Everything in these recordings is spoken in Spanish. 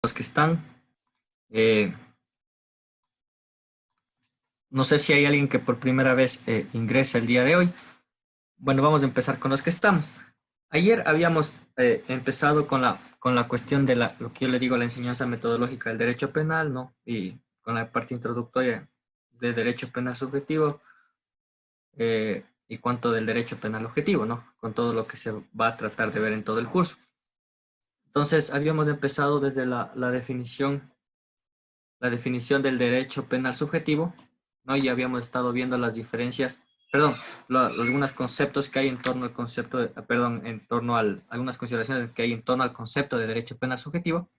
los que están. Eh, no sé si hay alguien que por primera vez ingresa el día de hoy. Bueno, vamos a empezar con los que estamos. Ayer habíamos empezado con la cuestión de lo que yo le digo la enseñanza metodológica del derecho penal, ¿no? Y con la parte introductoria del derecho penal subjetivo y cuanto del derecho penal objetivo, ¿no? Con todo lo que se va a tratar de ver en todo el curso. Entonces, habíamos empezado desde la definición del derecho penal subjetivo, ¿no? Y habíamos estado viendo las diferencias, perdón, algunos conceptos que hay en torno al concepto, perdón, en torno algunas consideraciones que hay en torno al concepto de derecho penal subjetivo,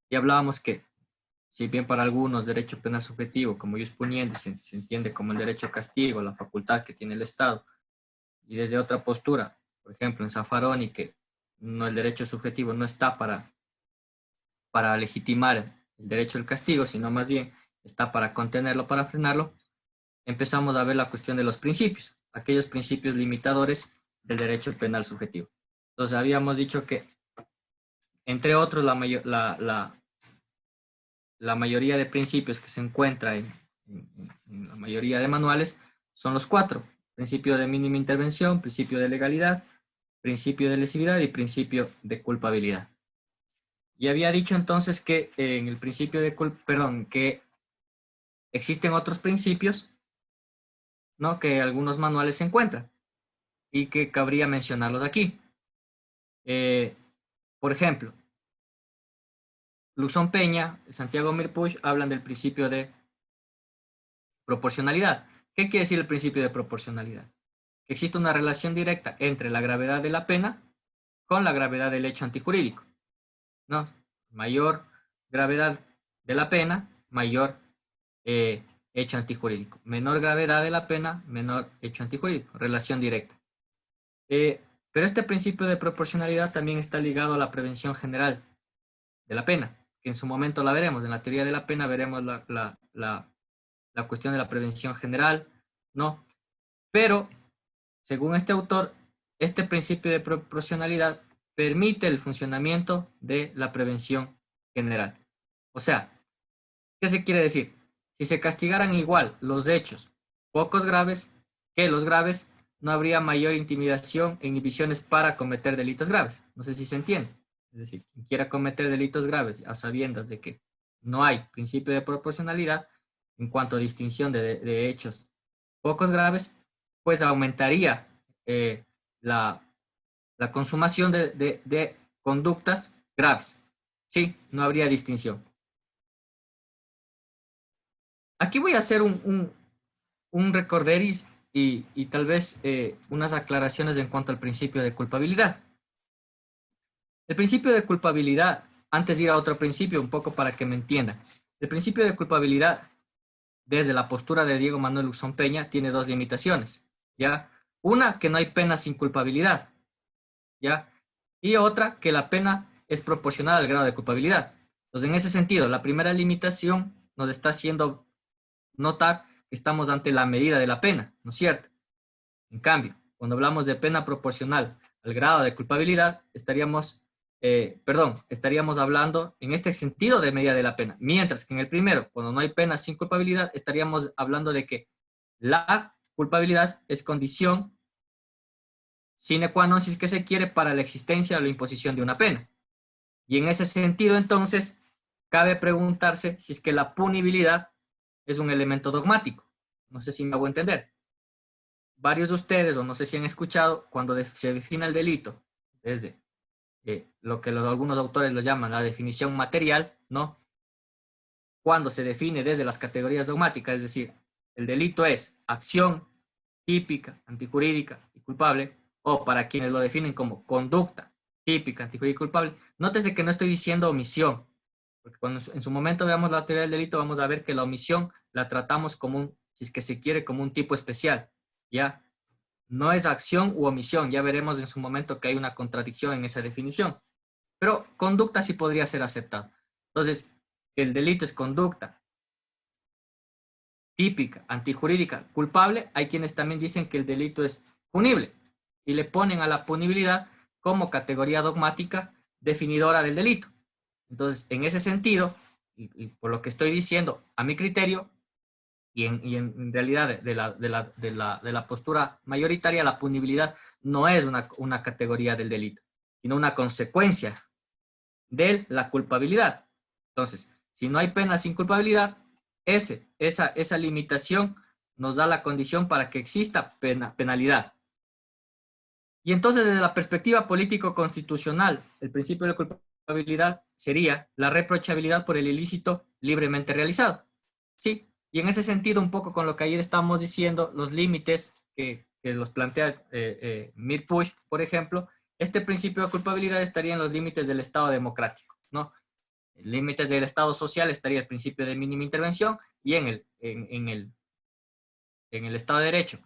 y hablábamos que, si bien para algunos derecho penal subjetivo, como jus puniendi, se entiende como el derecho a castigo, la facultad que tiene el Estado, y desde otra postura, por ejemplo, en Zaffaroni, que no, el derecho subjetivo no está para legitimar el derecho al castigo, sino más bien está para contenerlo, para frenarlo, empezamos a ver la cuestión de los principios, aquellos principios limitadores del derecho penal subjetivo. Entonces, habíamos dicho que, entre otros, la mayoría de principios que se encuentra en la mayoría de manuales son los cuatro: principio de mínima intervención, principio de legalidad, principio de lesividad y principio de culpabilidad. Y había dicho entonces que en el principio de que existen otros principios, ¿no? Que algunos manuales se encuentran y que cabría mencionarlos aquí. Por ejemplo, Luzón Peña, Santiago Mirpuch hablan del principio de proporcionalidad. ¿Qué quiere decir el principio de proporcionalidad? Que existe una relación directa entre la gravedad de la pena con la gravedad del hecho antijurídico, ¿no? Mayor gravedad de la pena, mayor hecho antijurídico. Menor gravedad de la pena, menor hecho antijurídico. Relación directa. Pero este principio de proporcionalidad también está ligado a la prevención general de la pena, que en su momento la veremos. En la teoría de la pena veremos la cuestión de la prevención general, ¿no? Pero, según este autor, este principio de proporcionalidad permite el funcionamiento de la prevención general. O sea, ¿qué se quiere decir? Si se castigaran igual los hechos pocos graves que los graves, no habría mayor intimidación e inhibiciones para cometer delitos graves. No sé si se entiende. Es decir, quien quiera cometer delitos graves a sabiendas de que no hay principio de proporcionalidad en cuanto a distinción de hechos pocos graves, pues aumentaría la, la consumación de conductas graves. Sí, no habría distinción. Aquí voy a hacer un recorderis y tal vez unas aclaraciones en cuanto al principio de culpabilidad. El principio de culpabilidad, antes de ir a otro principio, un poco para que me entiendan. El principio de culpabilidad, desde la postura de Diego Manuel Luzón Peña, tiene dos limitaciones, ¿ya? Una, que no hay pena sin culpabilidad, ¿ya? Y otra, que la pena es proporcional al grado de culpabilidad. Entonces, en ese sentido, la primera limitación nos está haciendo notar que estamos ante la medida de la pena, ¿no es cierto? En cambio, cuando hablamos de pena proporcional al grado de culpabilidad, estaríamos hablando en este sentido de medida de la pena. Mientras que en el primero, cuando no hay pena sin culpabilidad, estaríamos hablando de que la culpabilidad es condición sine qua non si es que se quiere para la existencia o la imposición de una pena. Y en ese sentido, entonces, cabe preguntarse si es que la punibilidad es un elemento dogmático. No sé si me hago entender. Varios de ustedes, o no sé si han escuchado, cuando se define el delito, desde lo que algunos autores lo llaman la definición material, ¿no? Cuando se define desde las categorías dogmáticas, es decir, el delito es acción típica, antijurídica y culpable, o para quienes lo definen como conducta típica, antijurídica y culpable, nótese que no estoy diciendo omisión, porque cuando en su momento veamos la teoría del delito, vamos a ver que la omisión la tratamos como si es que se quiere, como un tipo especial, ¿ya? No es acción u omisión, ya veremos en su momento que hay una contradicción en esa definición, pero conducta sí podría ser aceptado. Entonces, el delito es conducta típica, antijurídica, culpable. Hay quienes también dicen que el delito es punible y le ponen a la punibilidad como categoría dogmática definidora del delito. Entonces, en ese sentido, y por lo que estoy diciendo, a mi criterio, y en realidad de la postura mayoritaria, la punibilidad no es una categoría del delito, sino una consecuencia de la culpabilidad. Entonces, si no hay pena sin culpabilidad, esa limitación nos da la condición para que exista penalidad. Y entonces, desde la perspectiva político-constitucional, el principio de culpabilidad sería la reprochabilidad por el ilícito libremente realizado. ¿Sí? Y en ese sentido, un poco con lo que ayer estábamos diciendo, los límites que los plantea Mir-Puig, por ejemplo, este principio de culpabilidad estaría en los límites del Estado democrático, ¿no? En límites del Estado social estaría el principio de mínima intervención y en el Estado de Derecho,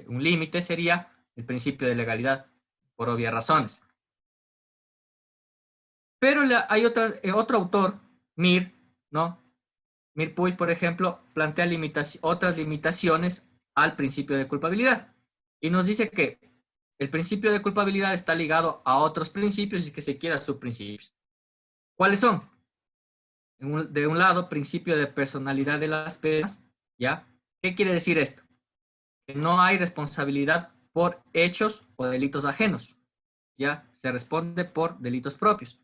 un límite sería el principio de legalidad, por obvias razones. Pero hay otro autor, Mir, ¿no? Mir Puig, por ejemplo, plantea otras limitaciones al principio de culpabilidad y nos dice que el principio de culpabilidad está ligado a otros principios y que se quiera subprincipios. ¿Cuáles son? De un lado, principio de personalidad de las penas, ¿ya? ¿Qué quiere decir esto? Que no hay responsabilidad por hechos o delitos ajenos, ¿ya? Se responde por delitos propios.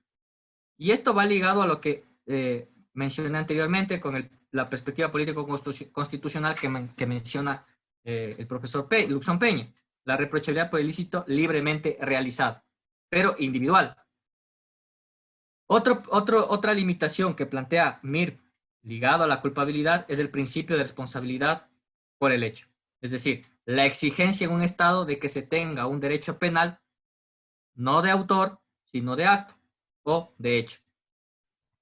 Y esto va ligado a lo que mencioné anteriormente con la perspectiva político-constitucional que menciona el profesor Luxón Peña, la reprochabilidad por ilícito libremente realizado, pero individual. Otra limitación que plantea Mir ligado a la culpabilidad es el principio de responsabilidad por el hecho. Es decir, la exigencia en un Estado de que se tenga un derecho penal no de autor, sino de acto o de hecho.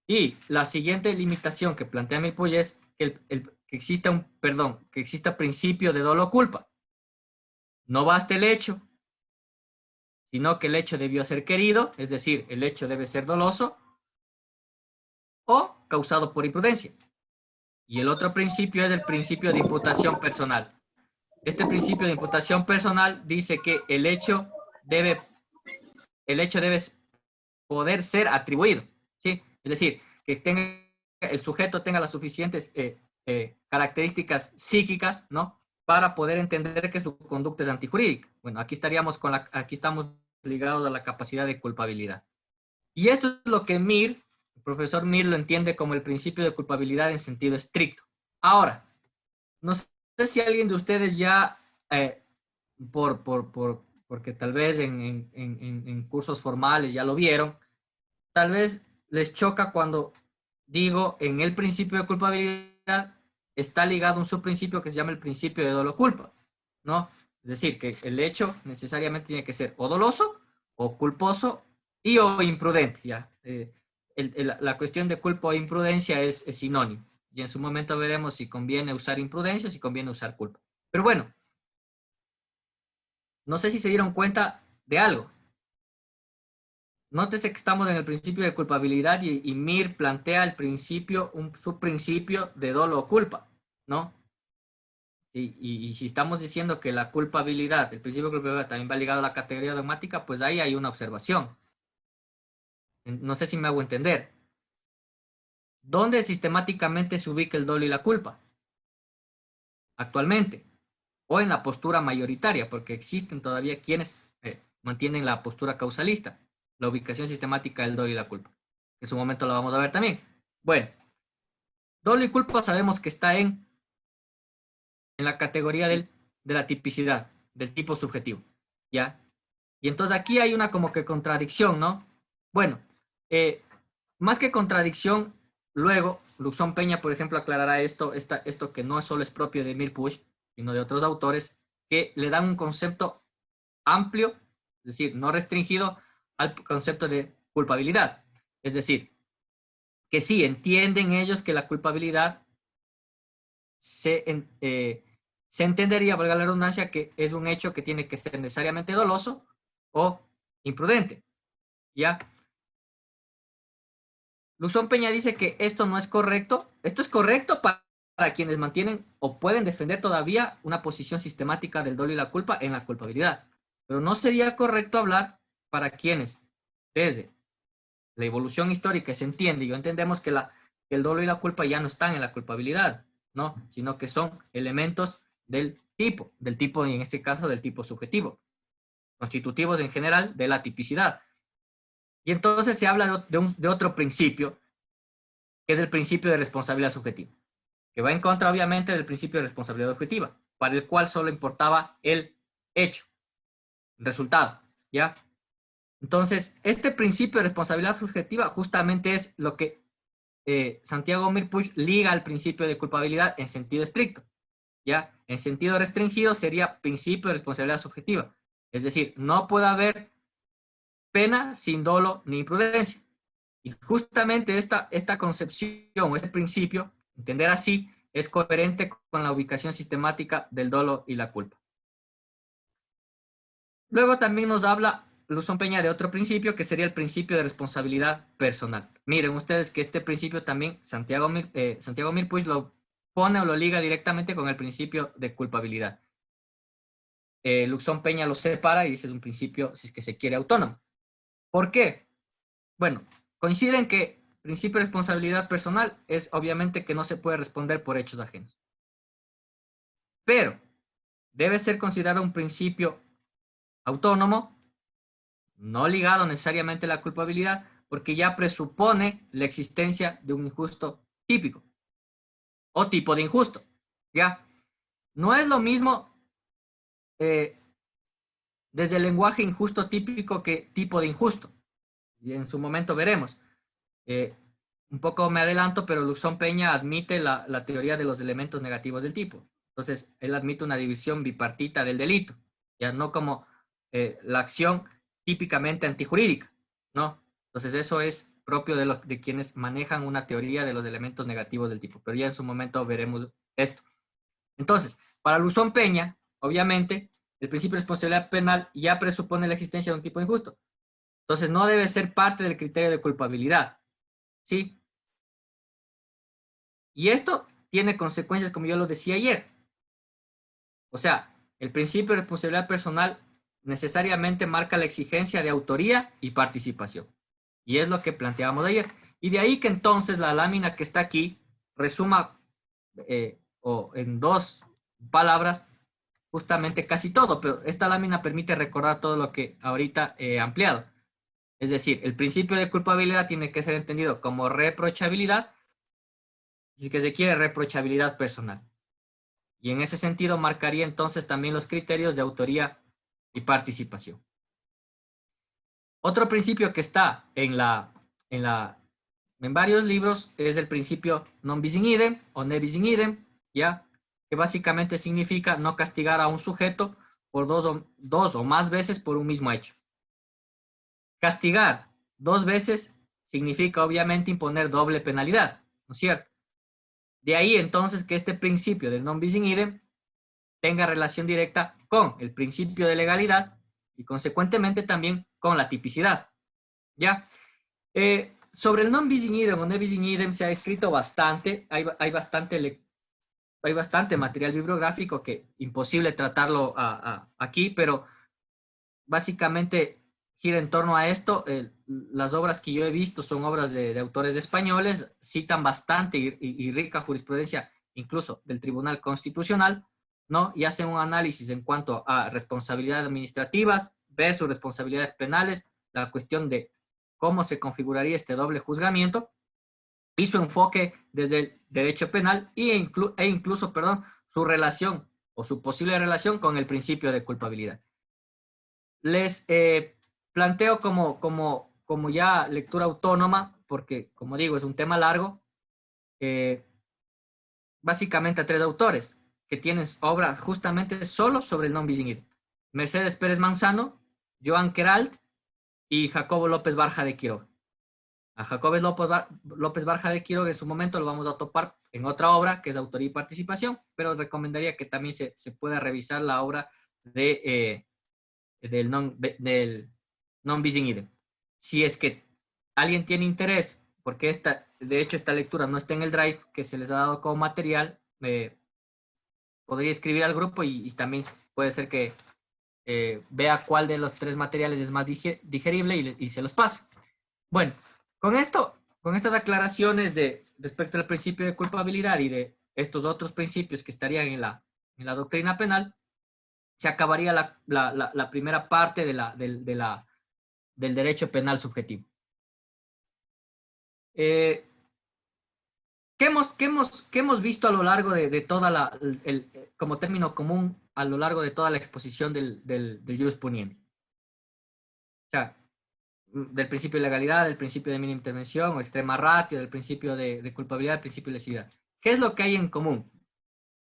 Y la siguiente limitación que plantea Mir Puig es que exista principio de dolo o culpa. No basta el hecho, sino que el hecho debió ser querido, es decir, el hecho debe ser doloso o causado por imprudencia. Y el otro principio es el principio de imputación personal. Este principio de imputación personal dice que el hecho debe poder ser atribuido, ¿sí? Es decir, que el sujeto tenga las suficientes características psíquicas, ¿no? Para poder entender que su conducta es antijurídica. Bueno, aquí estamos ligados a la capacidad de culpabilidad. Y esto es lo que el profesor Mir lo entiende como el principio de culpabilidad en sentido estricto. Ahora, no sé si alguien de ustedes ya, porque tal vez en cursos formales ya lo vieron, tal vez les choca cuando digo en el principio de culpabilidad está ligado un subprincipio que se llama el principio de dolo culpa, ¿no? Es decir, que el hecho necesariamente tiene que ser o doloso o culposo y o imprudente, ya. La cuestión de culpa o imprudencia es sinónimo. Y en su momento veremos si conviene usar imprudencia o si conviene usar culpa. Pero bueno, no sé si se dieron cuenta de algo. Nótese que estamos en el principio de culpabilidad y Mir plantea un subprincipio de dolo o culpa, ¿no? Y si estamos diciendo que la culpabilidad, el principio de culpabilidad también va ligado a la categoría dogmática, pues ahí hay una observación. No sé si me hago entender. ¿Dónde sistemáticamente se ubica el dolo y la culpa? Actualmente. O en la postura mayoritaria, porque existen todavía quienes mantienen la postura causalista, la ubicación sistemática del dolo y la culpa. En su momento lo vamos a ver también. Bueno, dolo y culpa sabemos que está en la categoría de la tipicidad, del tipo subjetivo, ¿ya? Y entonces aquí hay una como que contradicción, ¿no? Bueno, más que contradicción, luego Luxón Peña, por ejemplo, aclarará esto que no solo es propio de Mir Puig, sino de otros autores, que le dan un concepto amplio, es decir, no restringido al concepto de culpabilidad. Es decir, que sí, entienden ellos que la culpabilidad se entendería, valga la redundancia, que es un hecho que tiene que ser necesariamente doloso o imprudente, ¿ya? Luzón Peña dice que esto no es correcto. Esto es correcto para quienes mantienen o pueden defender todavía una posición sistemática del dolo y la culpa en la culpabilidad. Pero no sería correcto hablar para quienes, desde la evolución histórica se entiende y entendemos que el dolo y la culpa ya no están en la culpabilidad, ¿no? Sino que son elementos del tipo, y en este caso del tipo subjetivo, constitutivos en general de la tipicidad. Y entonces se habla de otro principio, que es el principio de responsabilidad subjetiva, que va en contra, obviamente, del principio de responsabilidad objetiva, para el cual solo importaba el hecho, el resultado, ¿ya? Entonces, este principio de responsabilidad subjetiva justamente es lo que Santiago Mirpuch liga al principio de culpabilidad en sentido estricto, ¿ya? En sentido restringido sería principio de responsabilidad subjetiva. Es decir, no puede haber pena sin dolo ni imprudencia. Y justamente esta concepción o este principio, entender así, es coherente con la ubicación sistemática del dolo y la culpa. Luego también nos habla Luzón Peña de otro principio que sería el principio de responsabilidad personal. Miren ustedes que este principio también Santiago Mirpuch lo pone o lo liga directamente con el principio de culpabilidad. Luzón Peña lo separa y dice es un principio, si es que se quiere, autónomo. ¿Por qué? Bueno, coinciden que el principio de responsabilidad personal es obviamente que no se puede responder por hechos ajenos. Pero debe ser considerado un principio autónomo, no ligado necesariamente a la culpabilidad, porque ya presupone la existencia de un injusto típico o tipo de injusto. ¿Ya? No es lo mismo desde el lenguaje injusto típico que tipo de injusto. Y en su momento veremos. Un poco me adelanto, pero Luzón Peña admite la teoría de los elementos negativos del tipo. Entonces, él admite una división bipartita del delito, ya no como la acción típicamente antijurídica, ¿no? Entonces, eso es propio de quienes manejan una teoría de los elementos negativos del tipo, pero ya en su momento veremos esto. Entonces, para Luzón Peña, obviamente, el principio de responsabilidad penal ya presupone la existencia de un tipo injusto. Entonces, no debe ser parte del criterio de culpabilidad, ¿sí? Y esto tiene consecuencias, como yo lo decía ayer. O sea, el principio de responsabilidad personal necesariamente marca la exigencia de autoría y participación. Y es lo que planteábamos ayer. Y de ahí que entonces la lámina que está aquí resuma o en dos palabras justamente casi todo, pero esta lámina permite recordar todo lo que ahorita he ampliado. Es decir, el principio de culpabilidad tiene que ser entendido como reprochabilidad, si que se quiere, reprochabilidad personal. Y en ese sentido marcaría entonces también los criterios de autoría y participación. Otro principio que está en varios libros es el principio non bis in idem o ne bis in idem, ¿ya? Que básicamente significa no castigar a un sujeto por dos o más veces por un mismo hecho. Castigar dos veces significa obviamente imponer doble penalidad, ¿no es cierto? De ahí entonces que este principio del non bis in idem tenga relación directa con el principio de legalidad y consecuentemente también con la tipicidad. ¿Ya? Sobre el non bis in idem o ne bis in idem se ha escrito bastante, hay bastante material bibliográfico que imposible tratarlo aquí, pero básicamente gira en torno a esto. Las obras que yo he visto son obras de autores españoles, citan bastante y rica jurisprudencia, incluso del Tribunal Constitucional, ¿no? Y hacen un análisis en cuanto a responsabilidades administrativas versus responsabilidades penales, la cuestión de cómo se configuraría este doble juzgamiento y su enfoque desde el derecho penal e incluso, su relación o su posible relación con el principio de culpabilidad. Les planteo como ya lectura autónoma, porque como digo, es un tema largo, básicamente a tres autores que tienen obras justamente solo sobre el non bis in idem. Mercedes Pérez Manzano, Joan Queralt y Jacobo López Barja de Quiroga. A Jacobo López Barja de Quiroga en su momento lo vamos a topar en otra obra que es Autoría y Participación, pero recomendaría que también se pueda revisar la obra del non bis in idem. Si es que alguien tiene interés, porque de hecho esta lectura no está en el drive que se les ha dado como material, podría escribir al grupo y también puede ser que vea cuál de los tres materiales es más digerible y se los pase. Bueno, con estas aclaraciones respecto al principio de culpabilidad y de estos otros principios que estarían en la doctrina penal, se acabaría la primera parte del derecho penal subjetivo. ¿Qué hemos visto a lo largo de toda como término común a lo largo de toda la exposición del ius puniendi? O sea, del principio de legalidad, del principio de mínima intervención o extrema ratio, del principio de culpabilidad, del principio de lesividad. ¿Qué es lo que hay en común?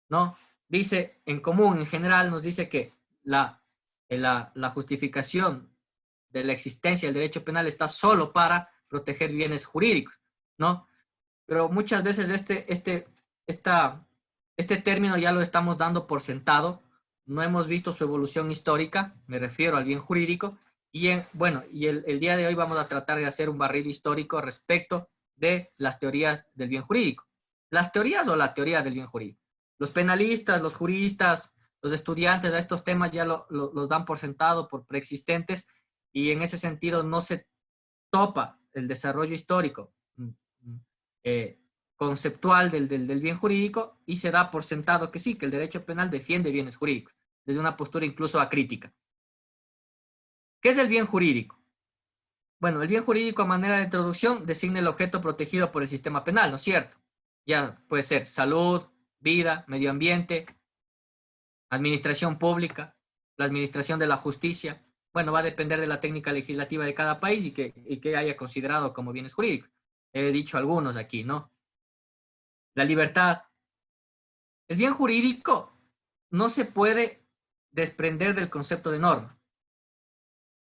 ¿No? Dice, en común, en general, nos dice que la justificación de la existencia del derecho penal está solo para proteger bienes jurídicos, ¿no? Pero muchas veces este término ya lo estamos dando por sentado, no hemos visto su evolución histórica, me refiero al bien jurídico, y el día de hoy vamos a tratar de hacer un barrido histórico respecto de las teorías del bien jurídico. Las teorías o la teoría del bien jurídico. Los penalistas, los juristas, los estudiantes a estos temas ya los dan por sentado, por preexistentes, y en ese sentido no se topa el desarrollo histórico conceptual del bien jurídico y se da por sentado que sí, que el derecho penal defiende bienes jurídicos, desde una postura incluso acrítica. ¿Qué es el bien jurídico? Bueno, el bien jurídico a manera de introducción designa el objeto protegido por el sistema penal, ¿no es cierto? Ya puede ser salud, vida, medio ambiente, administración pública, la administración de la justicia. Bueno, va a depender de la técnica legislativa de cada país y que haya considerado como bienes jurídicos. He dicho algunos aquí, ¿no? La libertad. El bien jurídico no se puede desprender del concepto de norma.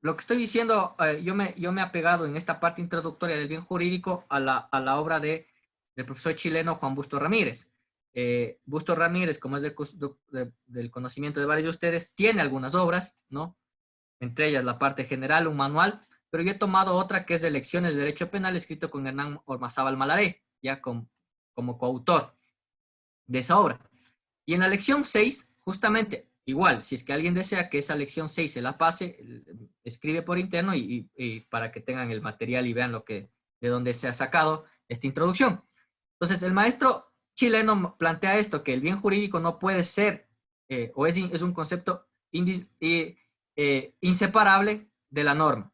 Lo que estoy diciendo, yo me he apegado en esta parte introductoria del bien jurídico a la obra del profesor chileno Juan Busto Ramírez. Busto Ramírez, como es del conocimiento de varios de ustedes, tiene algunas obras, ¿no? Entre ellas la parte general, un manual, pero yo he tomado otra que es de Lecciones de Derecho Penal, escrito con Hernán Ormazábal Malaré, ya como coautor de esa obra. Y en la lección 6, justamente, igual, si es que alguien desea que esa lección 6 se la pase, escribe por interno y para que tengan el material y vean de dónde se ha sacado esta introducción. Entonces, el maestro chileno plantea esto, que el bien jurídico no puede ser, o es un concepto inseparable de la norma.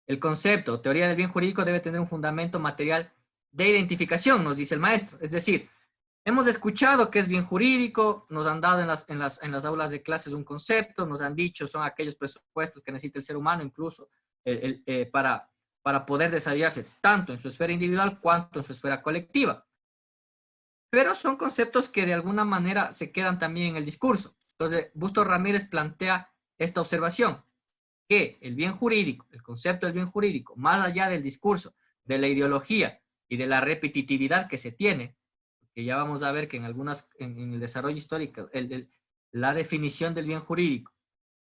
El concepto, teoría del bien jurídico debe tener un fundamento material de identificación, nos dice el maestro. Es decir, hemos escuchado que es bien jurídico, nos han dado en las aulas de clases un concepto, nos han dicho son aquellos presupuestos que necesita el ser humano incluso para poder desarrollarse tanto en su esfera individual cuanto en su esfera colectiva. Pero son conceptos que de alguna manera se quedan también en el discurso. Entonces, Busto Ramírez plantea esta observación, que el bien jurídico, el concepto del bien jurídico, más allá del discurso, de la ideología y de la repetitividad que se tiene, que ya vamos a ver que en el desarrollo histórico, la definición del bien jurídico,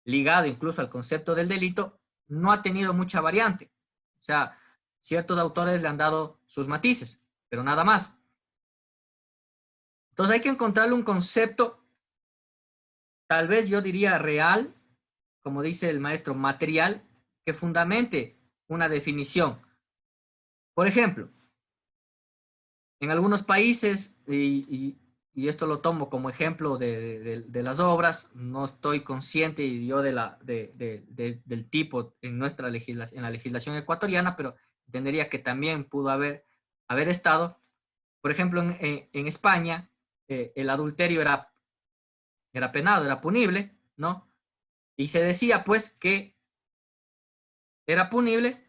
ligado incluso al concepto del delito, no ha tenido mucha variante. O sea, ciertos autores le han dado sus matices, pero nada más. Entonces hay que encontrarle un concepto, tal vez yo diría real, como dice el maestro, material, que fundamente una definición. Por ejemplo, en algunos países, y esto lo tomo como ejemplo de las obras, no estoy consciente yo del tipo en la legislación ecuatoriana, pero entendería que también pudo haber estado. Por ejemplo, en España, el adulterio era penado, era punible, ¿no? Y se decía, pues, que era punible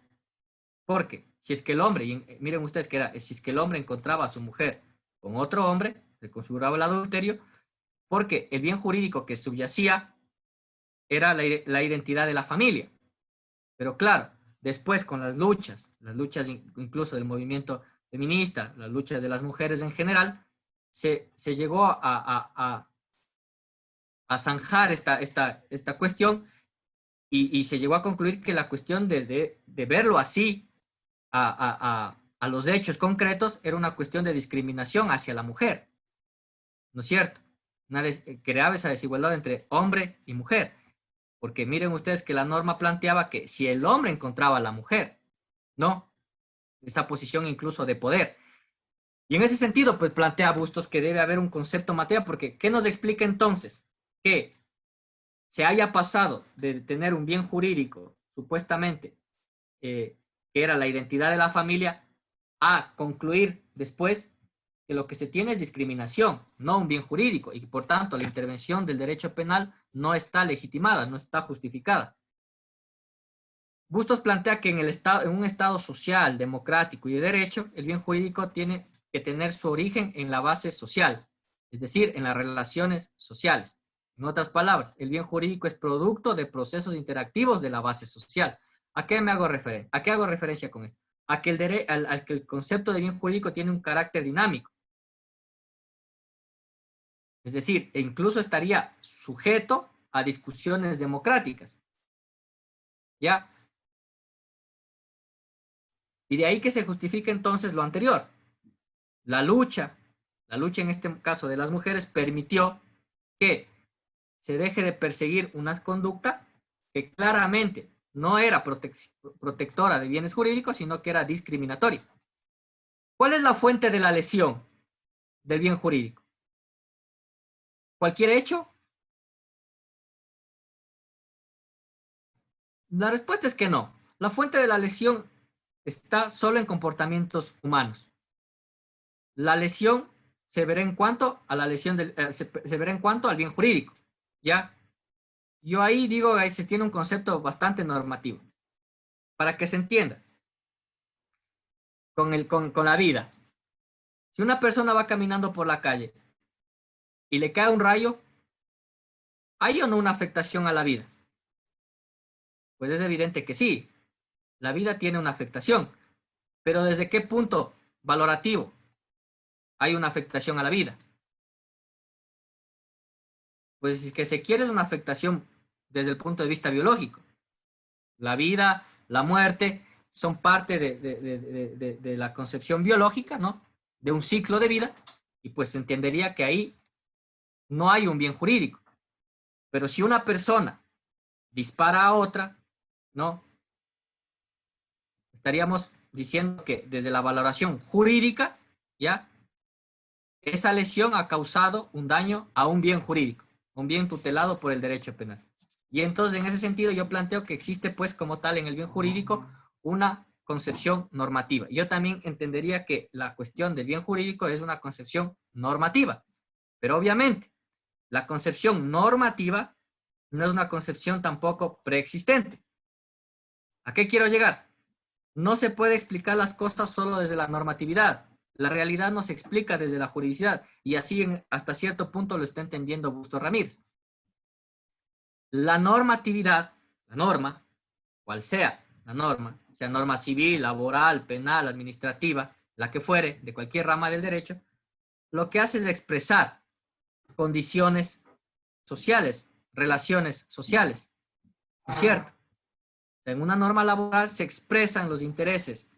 porque si es que el hombre, y miren ustedes si es que el hombre encontraba a su mujer con otro hombre, se configuraba el adulterio, porque el bien jurídico que subyacía era la identidad de la familia. Pero claro, después con las luchas incluso del movimiento feminista, las luchas de las mujeres en general, se llegó a zanjar esta cuestión y se llegó a concluir que la cuestión de verlo así a los hechos concretos era una cuestión de discriminación hacia la mujer, ¿no es cierto? Creaba esa desigualdad entre hombre y mujer, porque miren ustedes que la norma planteaba que si el hombre encontraba a la mujer, ¿no? esa posición incluso de poder. Y en ese sentido, pues plantea Bustos que debe haber un concepto material, porque ¿qué nos explica entonces? Que se haya pasado de tener un bien jurídico, supuestamente, que era la identidad de la familia, a concluir después que lo que se tiene es discriminación, no un bien jurídico, y por tanto la intervención del derecho penal no está legitimada, no está justificada. Bustos plantea que en un Estado social, democrático y de derecho, el bien jurídico tiene que tener su origen en la base social, es decir, en las relaciones sociales. En otras palabras, el bien jurídico es producto de procesos interactivos de la base social. ¿A qué me hago referencia? ¿A qué hago referencia con esto? A que que el concepto de bien jurídico tiene un carácter dinámico. Es decir, e incluso estaría sujeto a discusiones democráticas. ¿Ya? Y de ahí que se justifica entonces lo anterior. La lucha en este caso de las mujeres, permitió que se deje de perseguir una conducta que claramente no era protectora de bienes jurídicos, sino que era discriminatoria. ¿Cuál es la fuente de la lesión del bien jurídico? ¿Cualquier hecho? La respuesta es que no. La fuente de la lesión está solo en comportamientos humanos. La lesión se verá en cuanto a la lesión se verá en cuanto al bien jurídico, ¿ya? Yo ahí digo, ahí se tiene un concepto bastante normativo, para que se entienda, con la vida. Si una persona va caminando por la calle y le cae un rayo, ¿hay o no una afectación a la vida? Pues es evidente que sí, la vida tiene una afectación, pero ¿desde qué punto valorativo hay una afectación a la vida? Pues si es que se quiere es una afectación desde el punto de vista biológico. La vida, la muerte, son parte de la concepción biológica, ¿no? De un ciclo de vida, y pues se entendería que ahí no hay un bien jurídico. Pero si una persona dispara a otra, ¿no? Estaríamos diciendo que desde la valoración jurídica, ¿ya? Esa lesión ha causado un daño a un bien jurídico, un bien tutelado por el derecho penal. Y entonces, en ese sentido, yo planteo que existe, pues, como tal, en el bien jurídico, una concepción normativa. Yo también entendería que la cuestión del bien jurídico es una concepción normativa, pero obviamente, la concepción normativa no es una concepción tampoco preexistente. ¿A qué quiero llegar? No se puede explicar las cosas solo desde la normatividad. La realidad no se explica desde la juridicidad, y así hasta cierto punto lo está entendiendo Bustos Ramírez. La normatividad, la norma, cual sea la norma, sea norma civil, laboral, penal, administrativa, la que fuere, de cualquier rama del derecho, lo que hace es expresar condiciones sociales, relaciones sociales, ¿no es cierto? En una norma laboral se expresan los intereses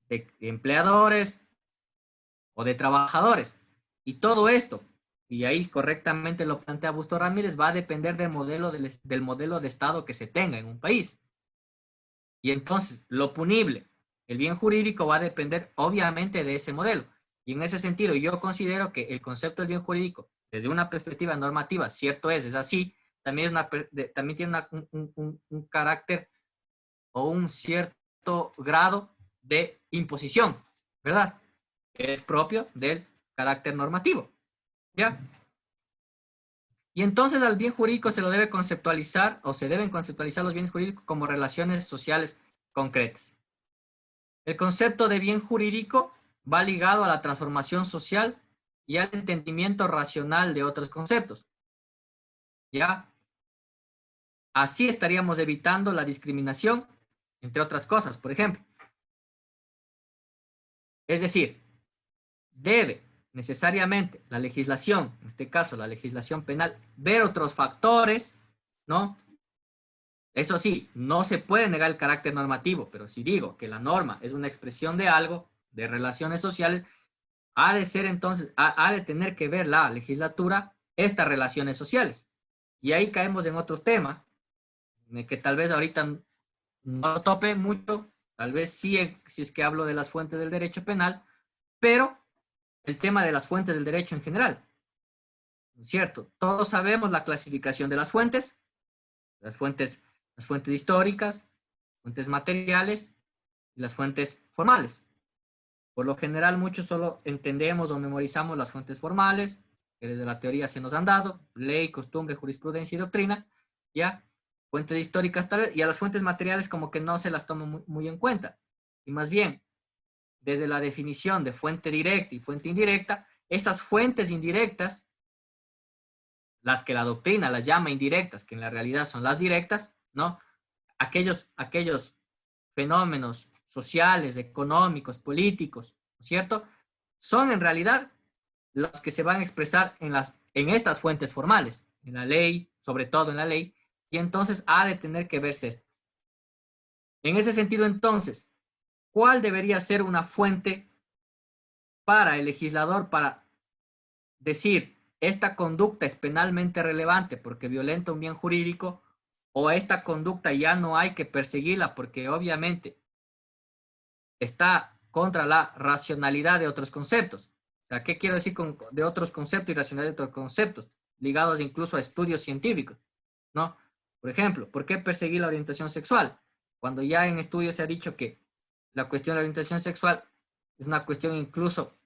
de empleadores o de trabajadores, y todo esto, y ahí correctamente lo plantea Bustos Ramírez, va a depender del modelo de Estado que se tenga en un país. Y entonces, lo punible, el bien jurídico, va a depender obviamente de ese modelo. Y en ese sentido, yo considero que el concepto del bien jurídico, desde una perspectiva normativa, cierto es así, también, también tiene un carácter o un cierto grado de imposición, ¿verdad? Es propio del carácter normativo, ¿ya? Y entonces al bien jurídico se lo debe conceptualizar, o se deben conceptualizar los bienes jurídicos como relaciones sociales concretas. El concepto de bien jurídico va ligado a la transformación social y al entendimiento racional de otros conceptos, ¿ya? Así estaríamos evitando la discriminación, entre otras cosas, por ejemplo. Es decir, debe necesariamente la legislación, en este caso la legislación penal, ver otros factores, ¿no? Eso sí, no se puede negar el carácter normativo, pero si digo que la norma es una expresión de algo, de relaciones sociales, ha de ser entonces, ha de tener que ver la legislatura estas relaciones sociales. Y ahí caemos en otro tema, en el que tal vez ahorita no tope mucho, tal vez sí, si es que hablo de las fuentes del derecho penal, pero el tema de las fuentes del derecho en general, ¿no es cierto? Todos sabemos la clasificación de las fuentes históricas, fuentes materiales y las fuentes formales. Por lo general, muchos solo entendemos o memorizamos las fuentes formales, que desde la teoría se nos han dado, ley, costumbre, jurisprudencia y doctrina, ¿ya? Fuentes históricas tal vez, y a las fuentes materiales como que no se las toma muy en cuenta. Y más bien, desde la definición de fuente directa y fuente indirecta, esas fuentes indirectas, las que la doctrina las llama indirectas, que en la realidad son las directas, ¿no? Aquellos fenómenos sociales, económicos, políticos, ¿no es cierto? Son en realidad los que se van a expresar en estas fuentes formales, en la ley, sobre todo en la ley, y entonces ha de tener que verse esto. En ese sentido, entonces, ¿cuál debería ser una fuente para el legislador para decir esta conducta es penalmente relevante porque violenta un bien jurídico o esta conducta ya no hay que perseguirla porque obviamente está contra la racionalidad de otros conceptos? O sea, ¿qué quiero decir de otros conceptos y racionalidad de otros conceptos? Ligados incluso a estudios científicos, ¿no? Por ejemplo, ¿por qué perseguir la orientación sexual? Cuando ya en estudios se ha dicho que la cuestión de la orientación sexual es una cuestión incluso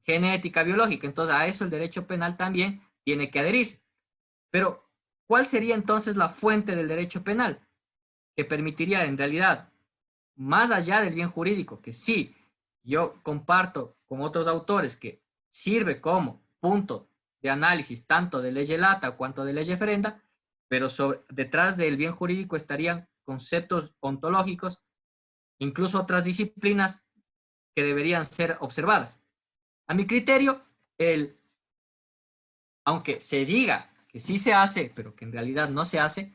genética, biológica, entonces a eso el derecho penal también tiene que adherirse. Pero, ¿cuál sería entonces la fuente del derecho penal que permitiría en realidad, más allá del bien jurídico, que sí, yo comparto con otros autores que sirve como punto de análisis tanto de ley lata cuanto de ley ferenda, pero detrás del bien jurídico estarían conceptos ontológicos, incluso otras disciplinas que deberían ser observadas. A mi criterio, aunque se diga que sí se hace, pero que en realidad no se hace,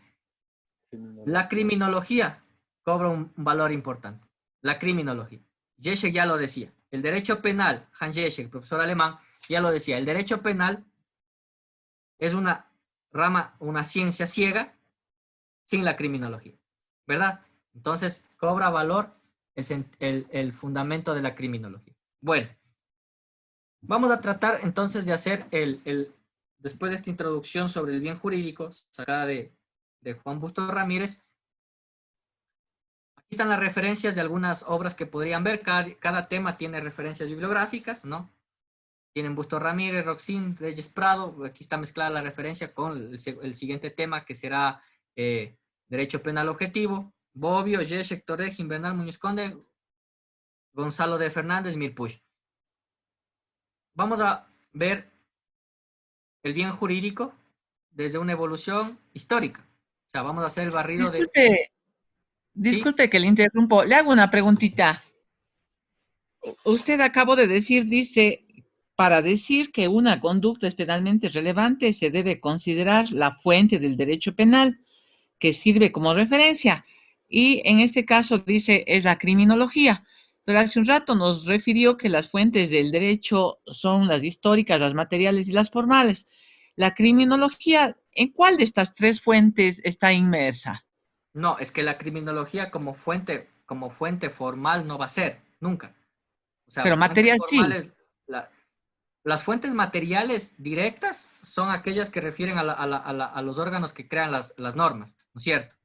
la criminología cobra un valor importante. La criminología. Zizek ya lo decía. El derecho penal, Hans Zizek, profesor alemán, ya lo decía. El derecho penal es una rama, una ciencia ciega sin la criminología, ¿verdad? Entonces cobra valor el fundamento de la criminología. Bueno, vamos a tratar entonces de hacer después de esta introducción sobre el bien jurídico, sacada de Juan Busto Ramírez. Aquí están las referencias de algunas obras que podrían ver. Cada tema tiene referencias bibliográficas, ¿no? Tienen Busto Ramírez, Roxín, Reyes Prado. Aquí está mezclada la referencia con el siguiente tema, que será Derecho Penal Objetivo. Bobbio, Zizek, Torregin, Bernal, Muñoz Conde, Gonzalo de Fernández, Mirpuch. Vamos a ver el bien jurídico desde una evolución histórica. O sea, vamos a hacer el barrido de... Disculpe, ¿Sí? disculpe que le interrumpo. Le hago una preguntita. Usted acabó de decir, dice, para decir que una conducta es penalmente relevante se debe considerar la fuente del derecho penal que sirve como referencia. Y en este caso dice es la criminología. Pero hace un rato nos refirió que las fuentes del derecho son las históricas, las materiales y las formales. La criminología, ¿en cuál de estas tres fuentes está inmersa? No, es que la criminología como fuente formal no va a ser, nunca. O sea, Pero fuentes material sí. formales, las fuentes materiales directas son aquellas que refieren a los órganos que crean las normas, ¿no es cierto?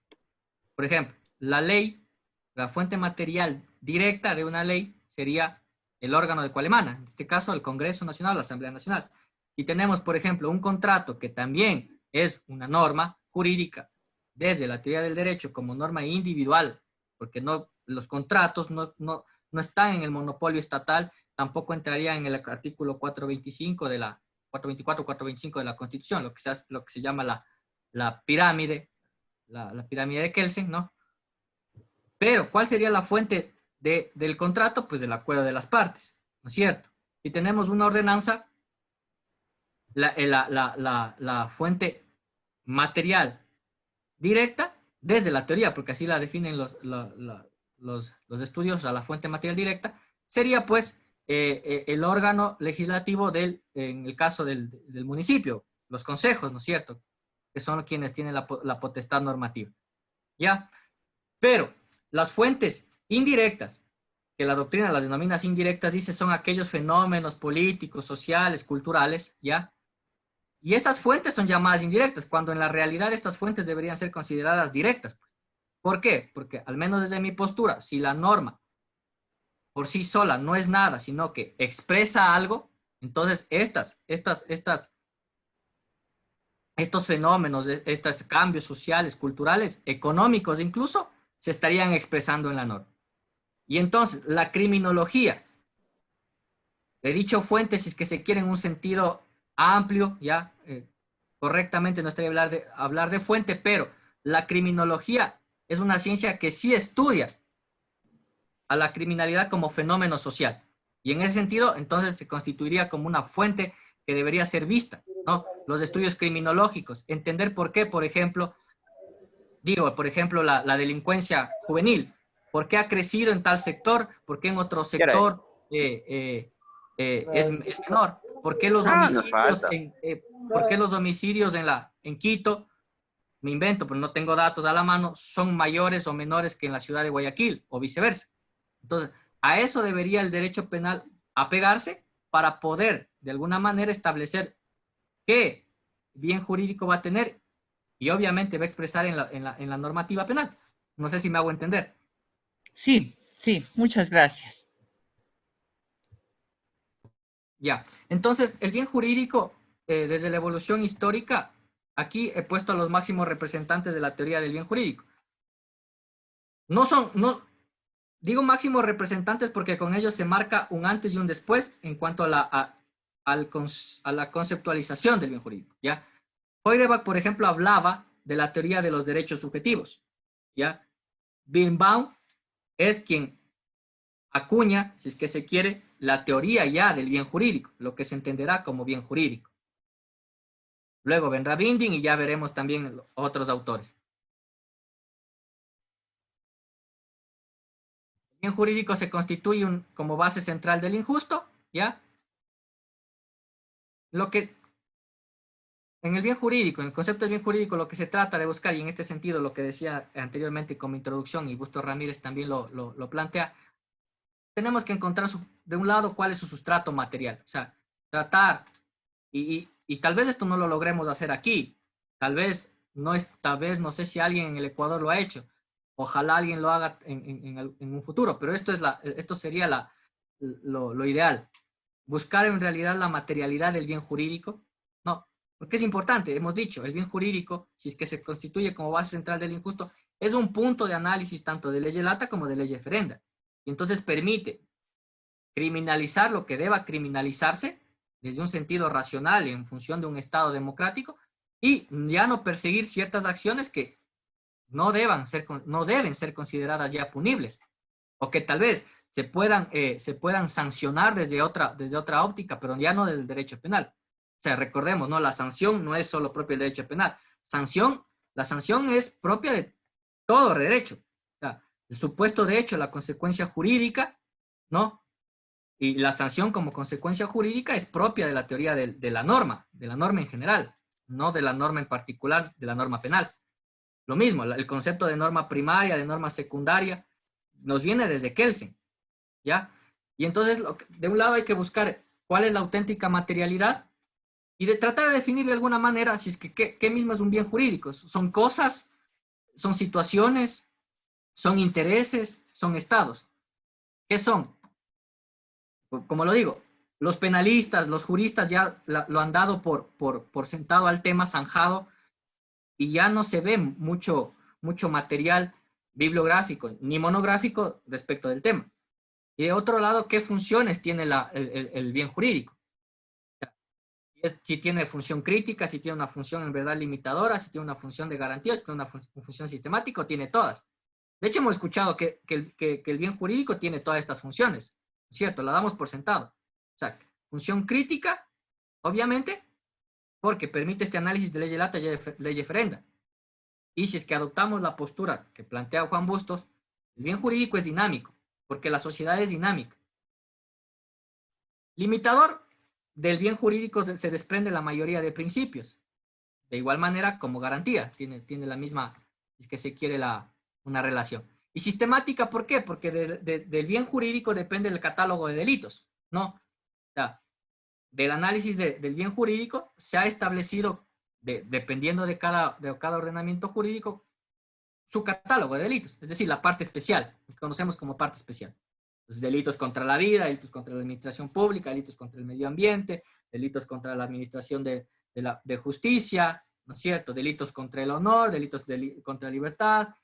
Por ejemplo, la ley, la fuente material directa de una ley sería el órgano de cual emana, en este caso el Congreso Nacional, la Asamblea Nacional. Y tenemos, por ejemplo, un contrato que también es una norma jurídica desde la teoría del derecho como norma individual, porque los contratos no están en el monopolio estatal, tampoco entraría en el artículo 425 de la 424, 425 de la Constitución, lo que se llama la pirámide, la pirámide de Kelsen, ¿no? Pero, ¿cuál sería la fuente del contrato? Pues del acuerdo de las partes, ¿no es cierto? Si tenemos una ordenanza, la fuente material directa, desde la teoría, porque así la definen los estudios a la fuente material directa, sería pues el órgano legislativo en el caso del municipio, los consejos, ¿no es cierto? Que son quienes tienen la potestad normativa. ¿Ya? Pero las fuentes indirectas, que la doctrina las denomina indirectas, dice son aquellos fenómenos políticos, sociales, culturales, ¿ya? Y esas fuentes son llamadas indirectas, cuando en la realidad estas fuentes deberían ser consideradas directas. ¿Por qué? Porque al menos desde mi postura, si la norma por sí sola no es nada, sino que expresa algo, entonces estos fenómenos, estos cambios sociales, culturales, económicos incluso, se estarían expresando en la norma. Y entonces la criminología, he dicho fuentes, si es que se quiere en un sentido amplio, ya correctamente no estaría hablar de fuente, pero la criminología es una ciencia que sí estudia a la criminalidad como fenómeno social. Y en ese sentido, entonces se constituiría como una fuente que debería ser vista, ¿no? Los estudios criminológicos, entender por qué, por ejemplo, la delincuencia juvenil, por qué ha crecido en tal sector, por qué en otro sector es menor, por qué los Ah, Nos homicidios falta. en Quito, me invento, pero no tengo datos a la mano, son mayores o menores que en la ciudad de Guayaquil o viceversa. Entonces, a eso debería el derecho penal apegarse para poder, de alguna manera, establecer qué bien jurídico va a tener y obviamente va a expresar en la normativa penal. No sé si me hago entender. sí, sí, muchas gracias. Ya, entonces el bien jurídico, desde la evolución histórica, aquí he puesto a los máximos representantes de la teoría del bien jurídico. No, digo máximos representantes porque con ellos se marca un antes y un después en cuanto a la conceptualización del bien jurídico, ¿ya? Feuerbach, por ejemplo, hablaba de la teoría de los derechos subjetivos, ¿ya? Birnbaum es quien acuña, si es que se quiere, la teoría ya del bien jurídico, lo que se entenderá como bien jurídico. Luego vendrá Binding y ya veremos también otros autores. El bien jurídico se constituye como base central del injusto, ¿ya? Lo que en el bien jurídico, en el concepto del bien jurídico, lo que se trata de buscar, y en este sentido lo que decía anteriormente como introducción, y Busto Ramírez también lo plantea, tenemos que encontrar de un lado cuál es su sustrato material, o sea, tratar, y tal vez esto no lo logremos hacer aquí, tal vez no sé si alguien en el Ecuador lo ha hecho, ojalá alguien lo haga en un futuro, pero esto sería lo ideal, buscar en realidad la materialidad del bien jurídico, no, porque es importante, hemos dicho, el bien jurídico, si es que se constituye como base central del injusto, es un punto de análisis tanto de ley lata como de ley ferenda, y entonces permite criminalizar lo que deba criminalizarse desde un sentido racional en función de un Estado democrático y ya no perseguir ciertas acciones que no deben ser consideradas ya punibles o que tal vez se puedan sancionar desde otra óptica, pero ya no desde el derecho penal. O sea, recordemos, ¿no? La sanción no es solo propia del derecho penal. La sanción es propia de todo derecho. O sea, el supuesto de hecho, la consecuencia jurídica, ¿no? Y la sanción como consecuencia jurídica es propia de la teoría de la norma en general, no de la norma en particular, de la norma penal. Lo mismo, el concepto de norma primaria, de norma secundaria, nos viene desde Kelsen, ¿ya? Y entonces, de un lado hay que buscar cuál es la auténtica materialidad y de tratar de definir de alguna manera si es que qué mismo es un bien jurídico. Son cosas, son situaciones, son intereses, son estados. ¿Qué son? Como lo digo, los penalistas, los juristas ya lo han dado por sentado al tema, zanjado, y ya no se ve mucho material bibliográfico ni monográfico respecto del tema. Y de otro lado, ¿qué funciones tiene el bien jurídico? Si tiene función crítica, si tiene una función en verdad limitadora, si tiene una función de garantía, si tiene una función sistemática, tiene todas. De hecho, hemos escuchado que el bien jurídico tiene todas estas funciones, ¿cierto? La damos por sentado. O sea, función crítica, obviamente, porque permite este análisis de ley lata y ley ferenda. Y si es que adoptamos la postura que plantea Juan Bustos, el bien jurídico es dinámico, porque la sociedad es dinámica. Limitador, del bien jurídico se desprende la mayoría de principios. De igual manera, como garantía, tiene la misma, es que se quiere una relación. Y sistemática, ¿por qué? Porque del bien jurídico depende el catálogo de delitos, ¿no? O sea, del análisis del bien jurídico se ha establecido, dependiendo de cada ordenamiento jurídico, su catálogo de delitos, es decir, la parte especial, que conocemos como parte especial. Los delitos contra la vida, delitos contra la administración pública, delitos contra el medio ambiente, delitos contra la administración de justicia, ¿no es cierto? Delitos contra el honor, delitos contra la libertad,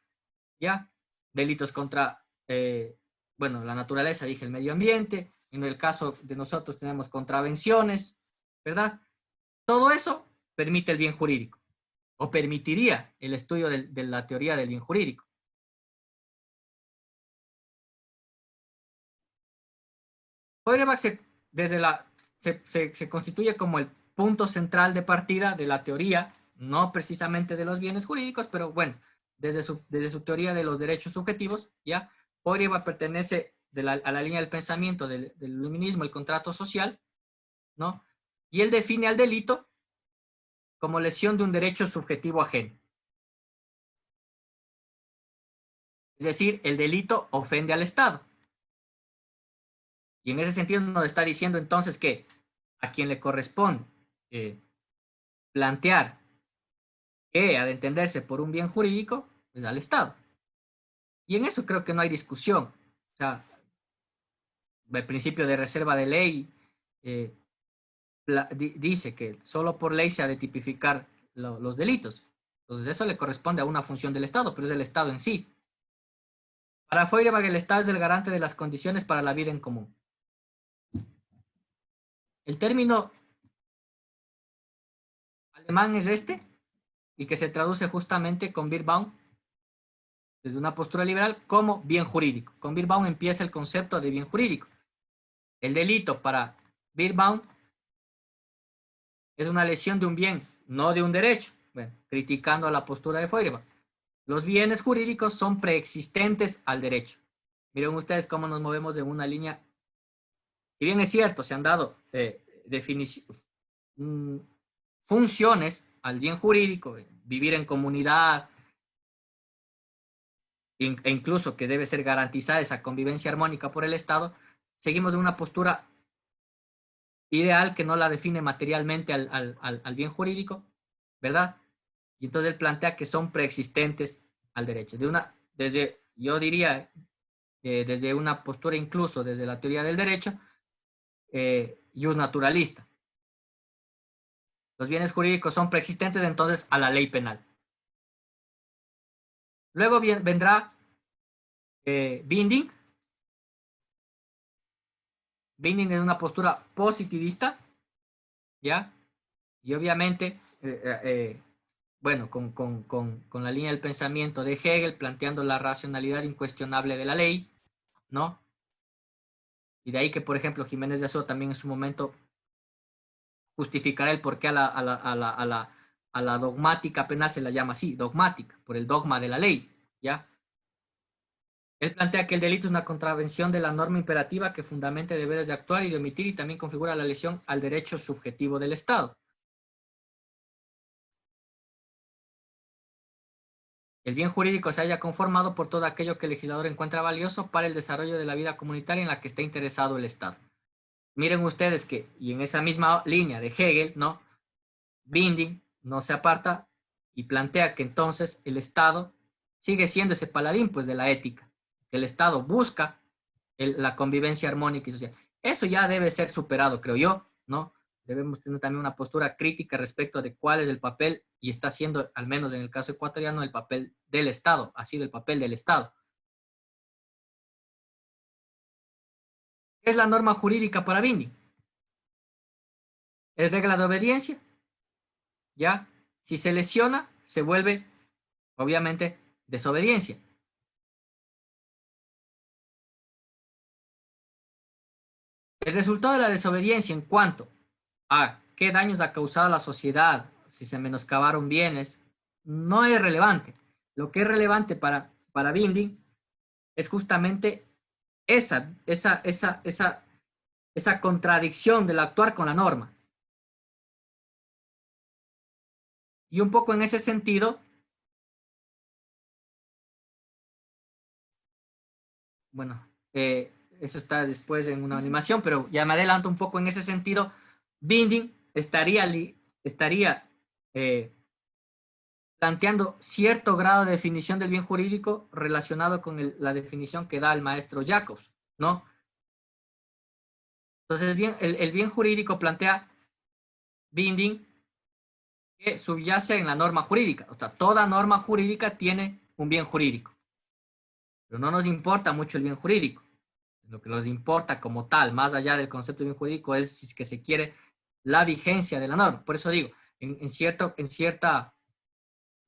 ¿ya? Delitos contra, bueno, la naturaleza, dije, el medio ambiente. En el caso de nosotros tenemos contravenciones, ¿verdad? Todo eso permite el bien jurídico, o permitiría el estudio de la teoría del bien jurídico. Feuerbach se constituye como el punto central de partida de la teoría, no precisamente de los bienes jurídicos, pero bueno, desde su teoría de los derechos subjetivos, ¿ya? Feuerbach pertenece a la línea del pensamiento del iluminismo, el contrato social, ¿no? Y él define al delito como lesión de un derecho subjetivo ajeno. Es decir, el delito ofende al Estado. Y en ese sentido nos está diciendo entonces que a quien le corresponde plantear que ha de entenderse por un bien jurídico es al Estado. Y en eso creo que no hay discusión. O sea, el principio de reserva de ley eh, dice que solo por ley se ha de tipificar los delitos. Entonces eso le corresponde a una función del Estado, pero es el Estado en sí. Para Feuerbach, el Estado es el garante de las condiciones para la vida en común. El término alemán es este, y que se traduce justamente con Birnbaum, desde una postura liberal, como bien jurídico. Con Birnbaum empieza el concepto de bien jurídico. El delito para Birnbaum es una lesión de un bien, no de un derecho. Bueno, criticando a la postura de Feuerbach. Los bienes jurídicos son preexistentes al derecho. Miren ustedes cómo nos movemos en una línea. Si bien es cierto, se han dado funciones al bien jurídico, vivir en comunidad, e incluso que debe ser garantizada esa convivencia armónica por el Estado, seguimos en una postura ideal que no la define materialmente al bien jurídico, ¿verdad? Y entonces él plantea que son preexistentes al derecho. Yo diría, desde una postura incluso desde la teoría del derecho, jus naturalista. Los bienes jurídicos son preexistentes entonces a la ley penal. Luego vendrá Binding. Binding es una postura positivista, ¿ya? Y obviamente, bueno, con la línea del pensamiento de Hegel, planteando la racionalidad incuestionable de la ley, ¿no? Y de ahí que, por ejemplo, Jiménez de Azúa también en su momento justificará el por qué a la dogmática penal se la llama así, dogmática, por el dogma de la ley, ¿ya? Él plantea que el delito es una contravención de la norma imperativa que fundamente deberes de actuar y de omitir y también configura la lesión al derecho subjetivo del Estado. El bien jurídico se haya conformado por todo aquello que el legislador encuentra valioso para el desarrollo de la vida comunitaria en la que está interesado el Estado. Miren ustedes que, y en esa misma línea de Hegel, ¿no? Binding no se aparta y plantea que entonces el Estado sigue siendo ese paladín, pues, de la ética. Que el Estado busca la convivencia armónica y social. Eso ya debe ser superado, creo yo, ¿no? Debemos tener también una postura crítica respecto de cuál es el papel, y está siendo, al menos en el caso ecuatoriano, el papel del Estado, ha sido el papel del Estado. ¿Qué es la norma jurídica para Binding? Es regla de obediencia, ¿ya? Si se lesiona, se vuelve, obviamente, desobediencia. El resultado de la desobediencia en cuanto a qué daños ha causado a la sociedad, si se menoscabaron bienes, no es relevante. Lo que es relevante para Binding es justamente esa contradicción del actuar con la norma. Y un poco en ese sentido, bueno, eso está después en una animación, pero ya me adelanto un poco en ese sentido. Binding estaría planteando cierto grado de definición del bien jurídico relacionado con la definición que da el maestro Jacobs, ¿no? Entonces, el bien jurídico plantea binding que subyace en la norma jurídica. O sea, toda norma jurídica tiene un bien jurídico. Pero no nos importa mucho el bien jurídico. Lo que nos importa como tal, más allá del concepto de bien jurídico, es si es que se quiere la vigencia de la norma. Por eso digo, en cierta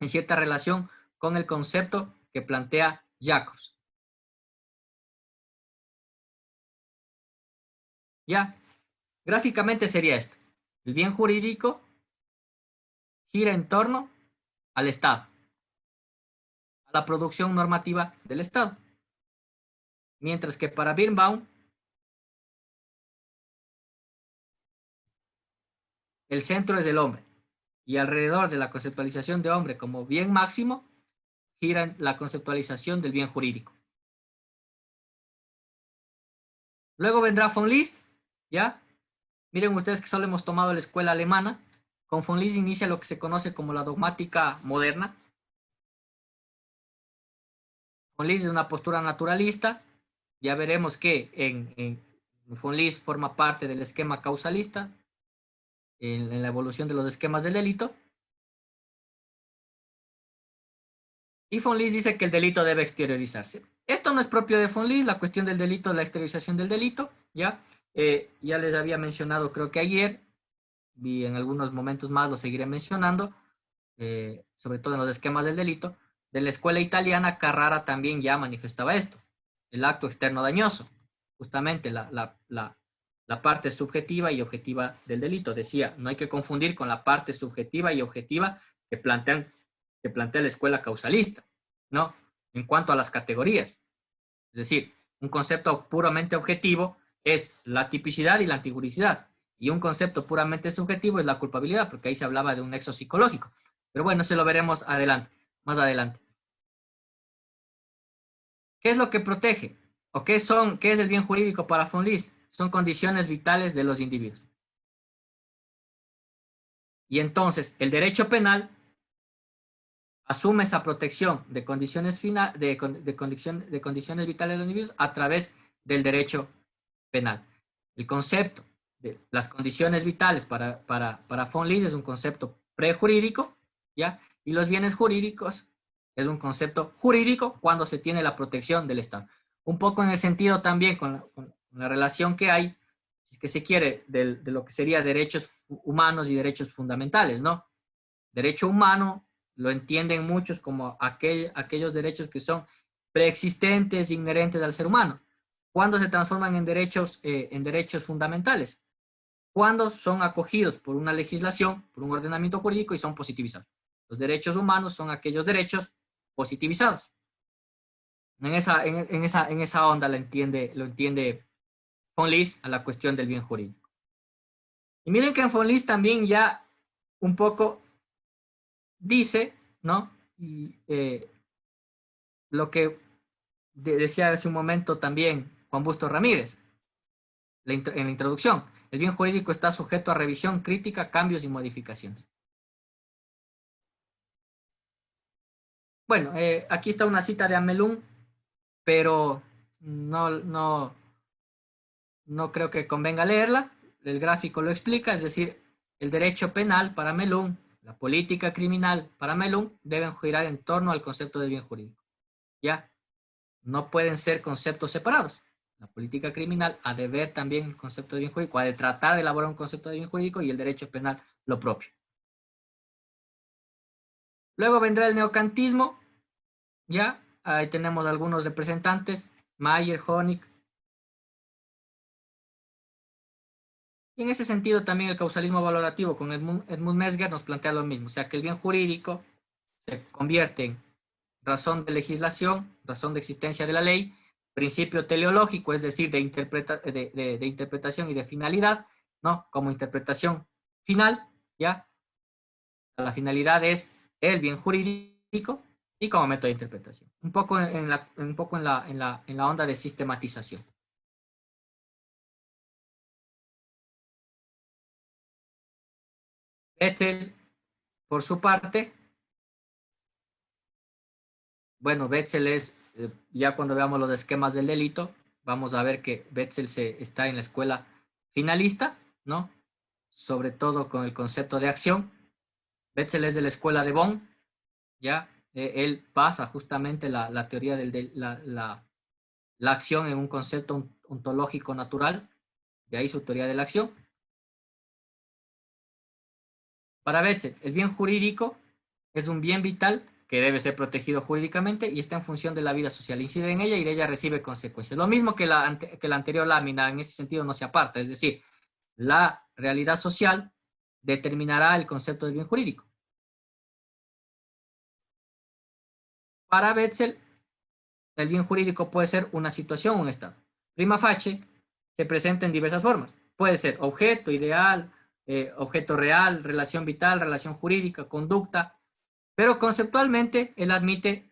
relación con el concepto que plantea Jacobs. ¿Ya? Gráficamente sería esto. El bien jurídico gira en torno al Estado, a la producción normativa del Estado. Mientras que para Birnbaum, el centro es el hombre. Y alrededor de la conceptualización de hombre como bien máximo, gira la conceptualización del bien jurídico. Luego vendrá von List, ¿ya? Miren ustedes que solo hemos tomado la escuela alemana. Con von List inicia lo que se conoce como la dogmática moderna. Von List es una postura naturalista. Ya veremos que von List forma parte del esquema causalista en la evolución de los esquemas del delito. Y von List dice que el delito debe exteriorizarse. Esto no es propio de von List, la cuestión del delito, la exteriorización del delito, ¿ya? Ya les había mencionado, creo que ayer, y en algunos momentos más lo seguiré mencionando, sobre todo en los esquemas del delito, de la escuela italiana. Carrara también ya manifestaba esto, el acto externo dañoso, justamente la parte subjetiva y objetiva del delito. Decía, no hay que confundir con la parte subjetiva y objetiva que plantea la escuela causalista, ¿no? En cuanto a las categorías. Es decir, un concepto puramente objetivo es la tipicidad y la antijuricidad. Y un concepto puramente subjetivo es la culpabilidad, porque ahí se hablaba de un nexo psicológico. Pero bueno, eso lo veremos más adelante. ¿Qué es lo que protege? ¿O qué es el bien jurídico para von List? Son condiciones vitales de los individuos. Y entonces, el derecho penal asume esa protección de condiciones condiciones vitales de los individuos a través del derecho penal. El concepto de las condiciones vitales para von List es un concepto prejurídico, ¿ya? Y los bienes jurídicos es un concepto jurídico cuando se tiene la protección del Estado. Un poco en el sentido también con la relación que hay, si es que se quiere, de lo que sería derechos humanos y derechos fundamentales, ¿no? Derecho humano lo entienden muchos como aquellos derechos que son preexistentes, inherentes al ser humano. ¿Cuándo se transforman en derechos fundamentales? Cuando son acogidos por una legislación, por un ordenamiento jurídico y son positivizados. Los derechos humanos son aquellos derechos positivizados. En esa onda lo entiende von List a la cuestión del bien jurídico. Y miren que en von List también ya un poco dice, ¿no? Y, lo que decía hace un momento también Juan Busto Ramírez, en la introducción. El bien jurídico está sujeto a revisión crítica, cambios y modificaciones. Bueno, aquí está una cita de Amelún, pero no creo que convenga leerla. El gráfico lo explica, es decir, el derecho penal para Amelún, la política criminal para Amelún deben girar en torno al concepto del bien jurídico. ¿Ya? No pueden ser conceptos separados. La política criminal ha de ver también el concepto de bien jurídico, ha de tratar de elaborar un concepto de bien jurídico y el derecho penal lo propio. Luego vendrá el neocantismo, ya, ahí tenemos algunos representantes, Mayer, Honig. Y en ese sentido también el causalismo valorativo con Edmund Mesger nos plantea lo mismo, o sea que el bien jurídico se convierte en razón de legislación, razón de existencia de la ley, principio teleológico, es decir, de interpretación y de finalidad, ¿no? Como interpretación final, ¿ya? La finalidad es el bien jurídico, y como método de interpretación. Un poco en la onda de sistematización. Betzel, por su parte, bueno, Betzel es, ya cuando veamos los esquemas del delito, vamos a ver que Betzel está en la escuela finalista, ¿no? Sobre todo con el concepto de acción. Betzel es de la escuela de Bonn, ¿ya? Él basa justamente la teoría la acción en un concepto ontológico natural, de ahí su teoría de la acción. Para Betzel, el bien jurídico es un bien vital que debe ser protegido jurídicamente y está en función de la vida social. Incide en ella y de ella recibe consecuencias. Lo mismo que la anterior lámina, en ese sentido no se aparta, es decir, la realidad social determinará el concepto del bien jurídico. Para Betzel, el bien jurídico puede ser una situación o un estado. Prima facie se presenta en diversas formas. Puede ser objeto, ideal, objeto real, relación vital, relación jurídica, conducta, pero conceptualmente él admite,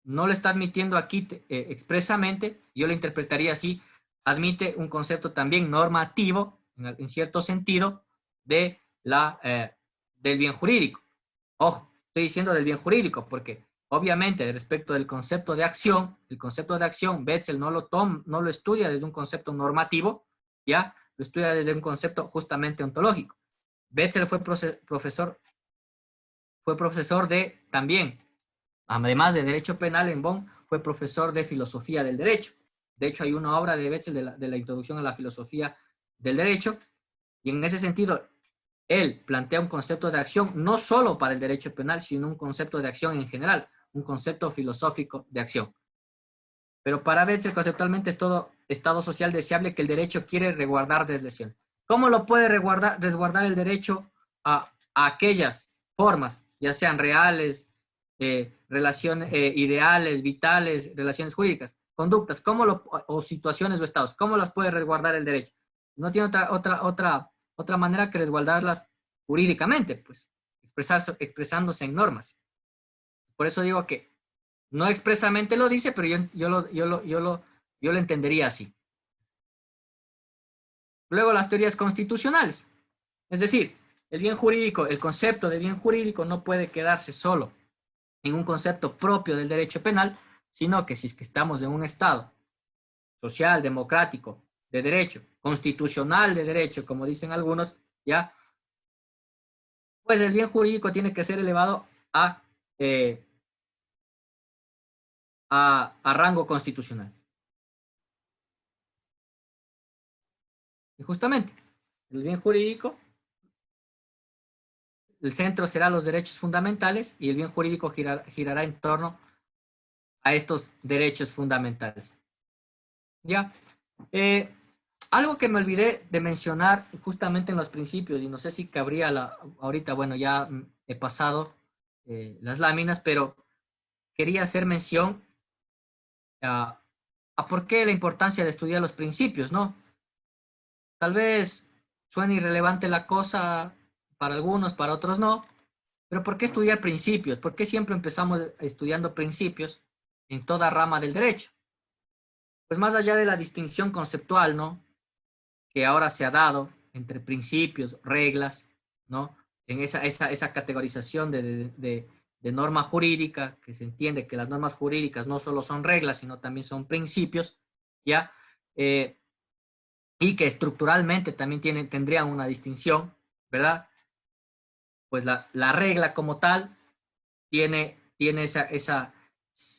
no lo está admitiendo aquí expresamente, yo lo interpretaría así, admite un concepto también normativo, en cierto sentido, del bien jurídico. Ojo, estoy diciendo del bien jurídico porque obviamente respecto del concepto de acción, el concepto de acción, Betzel no lo estudia desde un concepto normativo, ya, lo estudia desde un concepto justamente ontológico. Betzel fue profesor de también, además de Derecho Penal en Bonn, fue profesor de Filosofía del Derecho. De hecho, hay una obra de Betzel de la Introducción a la Filosofía del Derecho, y en ese sentido, él plantea un concepto de acción no solo para el derecho penal, sino un concepto de acción en general, un concepto filosófico de acción. Pero para Betzel, conceptualmente es todo estado social deseable que el derecho quiere resguardar de lesión. ¿Cómo lo puede resguardar el derecho a aquellas formas, ya sean reales, relaciones ideales, vitales, relaciones jurídicas, conductas, o situaciones o estados? ¿Cómo las puede resguardar el derecho? No tiene otra manera que resguardarlas jurídicamente, pues, expresándose en normas. Por eso digo que no expresamente lo dice, pero yo lo entendería así. Luego las teorías constitucionales. Es decir, el bien jurídico, el concepto de bien jurídico no puede quedarse solo en un concepto propio del derecho penal, sino que si es que estamos en un Estado social, democrático, de derecho, constitucional de derecho, como dicen algunos, ya, pues el bien jurídico tiene que ser elevado a rango constitucional. Y justamente, el bien jurídico, el centro será los derechos fundamentales y el bien jurídico girará en torno a estos derechos fundamentales. ¿Ya? Algo que me olvidé de mencionar justamente en los principios, y no sé si cabría ahorita, bueno, ya he pasado las láminas, pero quería hacer mención a por qué la importancia de estudiar los principios, ¿no? Tal vez suene irrelevante la cosa para algunos, para otros no, pero ¿por qué estudiar principios? ¿Por qué siempre empezamos estudiando principios en toda rama del derecho? Pues más allá de la distinción conceptual, ¿no? Que ahora se ha dado entre principios, reglas, ¿no? En esa categorización de norma jurídica, que se entiende que las normas jurídicas no solo son reglas, sino también son principios, ¿ya? Y que estructuralmente también tendrían una distinción, ¿verdad? Pues la regla como tal tiene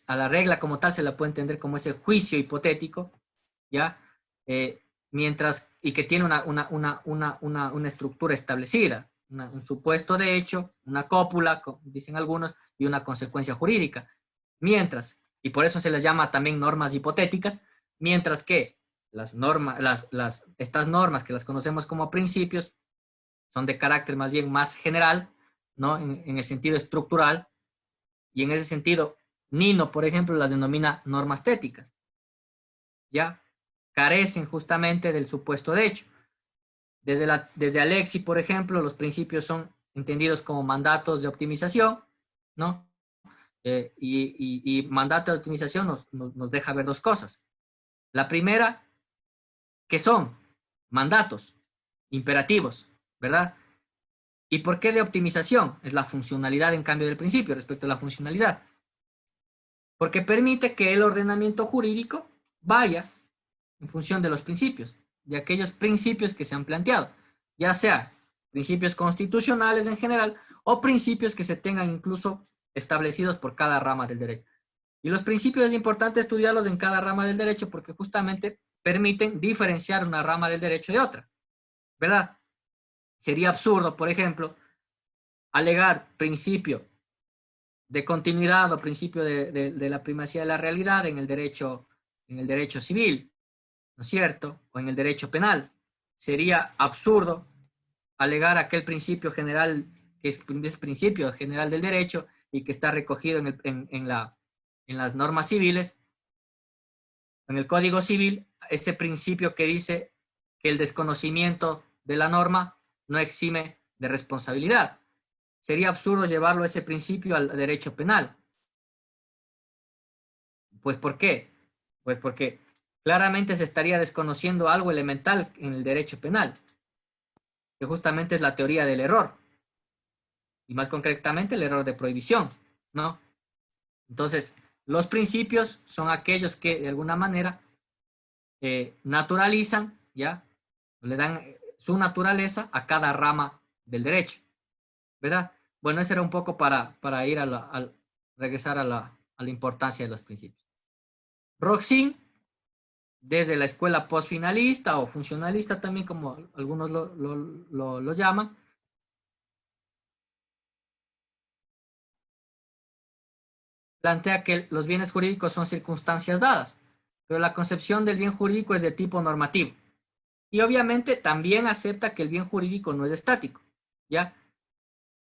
a la regla como tal se la puede entender como ese juicio hipotético, ¿ya? Y que tiene una estructura establecida, un supuesto de hecho, una cópula, dicen algunos, y una consecuencia jurídica. Mientras, y por eso se les llama también normas hipotéticas, mientras que estas normas que las conocemos como principios son de carácter más bien más general, ¿no? En el sentido estructural, y en ese sentido, Nino, por ejemplo, las denomina normas téticas, ¿ya? Carecen justamente del supuesto de hecho. Desde Alexi, por ejemplo, los principios son entendidos como mandatos de optimización, ¿no? y mandato de optimización nos deja ver dos cosas. La primera, que son mandatos imperativos, ¿verdad? ¿Y por qué de optimización? Es la funcionalidad en cambio del principio respecto a la funcionalidad. Porque permite que el ordenamiento jurídico vaya en función de los principios, de aquellos principios que se han planteado, ya sea principios constitucionales en general o principios que se tengan incluso establecidos por cada rama del derecho. Y los principios es importante estudiarlos en cada rama del derecho porque justamente permiten diferenciar una rama del derecho de otra, ¿verdad? Sería absurdo, por ejemplo, alegar principio de continuidad o principio de la primacía de la realidad en el derecho civil, ¿no es cierto? O en el derecho penal. Sería absurdo alegar aquel principio general, que es principio general del derecho y que está recogido en las normas civiles, en el Código Civil, ese principio que dice que el desconocimiento de la norma no exime de responsabilidad. Sería absurdo llevarlo ese principio al derecho penal. Pues, ¿por qué? Pues porque claramente se estaría desconociendo algo elemental en el derecho penal, que justamente es la teoría del error, y más concretamente el error de prohibición, ¿no? Entonces, los principios son aquellos que de alguna manera naturalizan, ¿ya? Le dan su naturaleza a cada rama del derecho, ¿verdad? Bueno, eso era un poco para ir regresar a la importancia de los principios. Roxin, desde la escuela postfinalista o funcionalista también, como algunos lo llaman, plantea que los bienes jurídicos son circunstancias dadas, pero la concepción del bien jurídico es de tipo normativo. Y obviamente también acepta que el bien jurídico no es estático, ¿ya?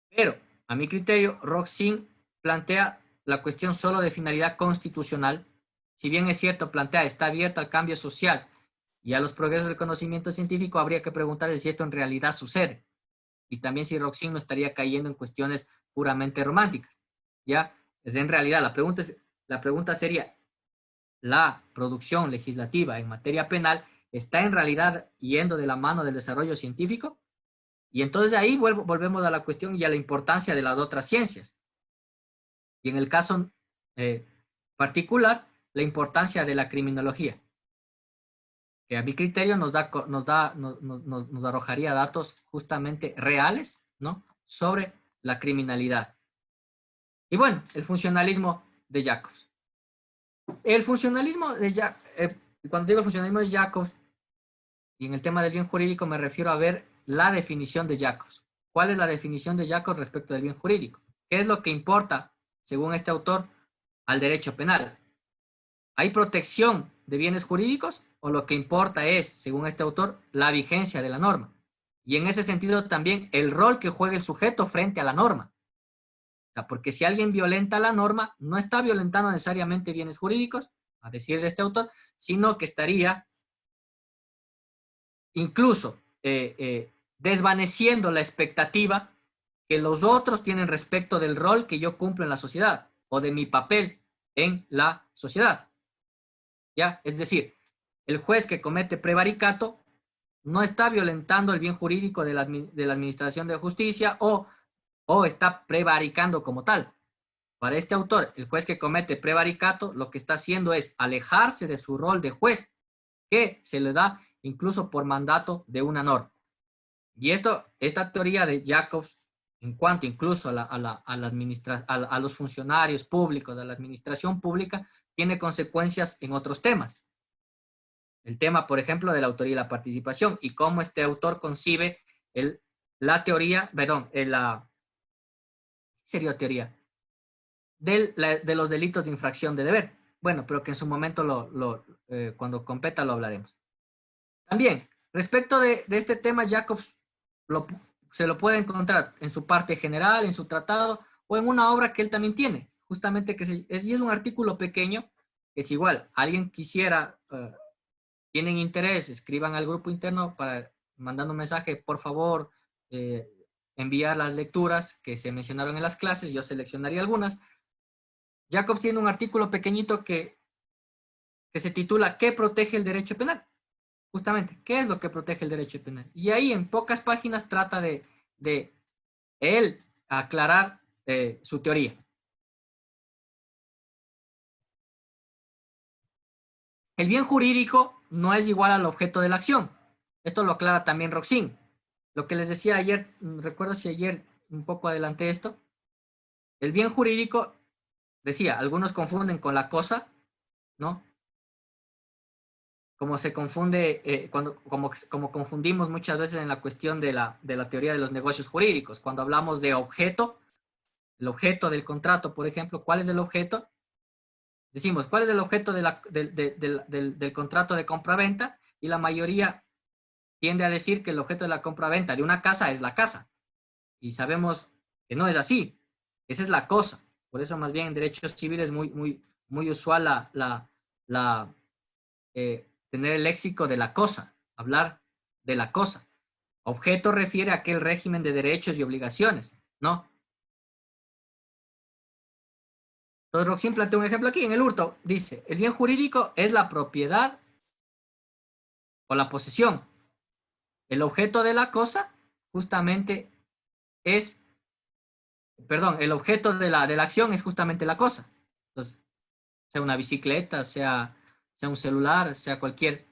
Pero, a mi criterio, Roxin plantea la cuestión solo de finalidad constitucional. Si bien es cierto, plantea, está abierta al cambio social y a los progresos del conocimiento científico, habría que preguntarse si esto en realidad sucede. Y también si Roxin no estaría cayendo en cuestiones puramente románticas, ¿ya? Es en realidad, la pregunta sería, ¿la producción legislativa en materia penal está en realidad yendo de la mano del desarrollo científico? Y entonces ahí volvemos a la cuestión y a la importancia de las otras ciencias. Y en el caso particular, la importancia de la criminología, que a mi criterio nos arrojaría datos justamente reales, ¿no? Sobre la criminalidad. Y bueno, el funcionalismo de Jacobs. El funcionalismo de Jacobs, cuando digo el funcionalismo de Jacobs, y en el tema del bien jurídico me refiero a ver la definición de Jacobs. ¿Cuál es la definición de Jacobs respecto del bien jurídico? ¿Qué es lo que importa, según este autor, al derecho penal? ¿Hay protección de bienes jurídicos o lo que importa es, según este autor, la vigencia de la norma? Y en ese sentido también el rol que juega el sujeto frente a la norma. O sea, porque si alguien violenta la norma, no está violentando necesariamente bienes jurídicos, a decir de este autor, sino que estaría incluso desvaneciendo la expectativa que los otros tienen respecto del rol que yo cumplo en la sociedad o de mi papel en la sociedad. ¿Ya? Es decir, el juez que comete prevaricato no está violentando el bien jurídico de la administración de justicia o está prevaricando como tal. Para este autor, el juez que comete prevaricato lo que está haciendo es alejarse de su rol de juez que se le da incluso por mandato de una norma. Y esta teoría de Jacobs, en cuanto incluso a los funcionarios públicos, a la administración pública, tiene consecuencias en otros temas. El tema, por ejemplo, de la autoría y la participación y cómo este autor concibe la teoría, perdón, sería teoría de los delitos de infracción de deber. Bueno, pero que en su momento, cuando competa, lo hablaremos. También, respecto de este tema, Jacobs se lo puede encontrar en su parte general, en su tratado, o en una obra que él también tiene, justamente y es un artículo pequeño, que es igual, alguien quisiera, tienen interés, escriban al grupo interno mandando un mensaje, por favor, enviar las lecturas que se mencionaron en las clases, yo seleccionaría algunas, Jacobs tiene un artículo pequeñito que se titula ¿Qué protege el derecho penal? Justamente, ¿qué es lo que protege el derecho penal? Y ahí en pocas páginas trata de él aclarar su teoría. El bien jurídico no es igual al objeto de la acción. Esto lo aclara también Roxin. Lo que les decía ayer, recuerdo si ayer un poco adelanté esto. El bien jurídico, decía, algunos confunden con la cosa, ¿no? Como se confunde, como confundimos muchas veces en la cuestión de la teoría de los negocios jurídicos. Cuando hablamos de objeto, el objeto del contrato, por ejemplo, ¿cuál es el objeto? Decimos, ¿cuál es el objeto del contrato de compra-venta? Y la mayoría tiende a decir que el objeto de la compra-venta de una casa es la casa. Y sabemos que no es así. Esa es la cosa. Por eso más bien en derechos civiles es muy usual tener el léxico de la cosa, hablar de la cosa. Objeto refiere a aquel régimen de derechos y obligaciones, ¿no? Entonces Roxin plantea un ejemplo aquí en el hurto. Dice, el bien jurídico es la propiedad o la posesión. El objeto de la cosa justamente es, perdón, el objeto de la acción es justamente la cosa. Entonces, sea una bicicleta, sea un celular, sea cualquier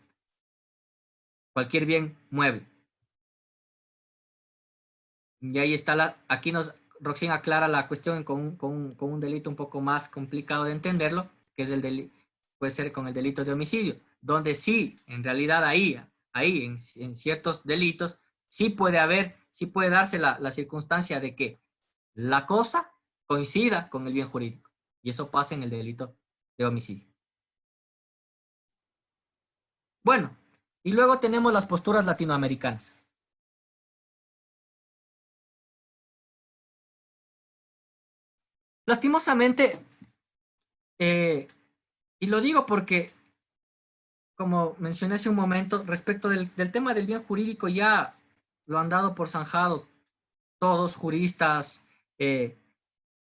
bien mueble. Y ahí está aquí Roxin aclara la cuestión con un delito un poco más complicado de entenderlo, que es puede ser con el delito de homicidio, donde sí, en realidad ahí en ciertos delitos, sí puede darse la circunstancia de que la cosa coincida con el bien jurídico. Y eso pasa en el delito de homicidio. Bueno, y luego tenemos las posturas latinoamericanas. Lastimosamente, y lo digo porque, como mencioné hace un momento, respecto del tema del bien jurídico, ya lo han dado por zanjado todos, juristas,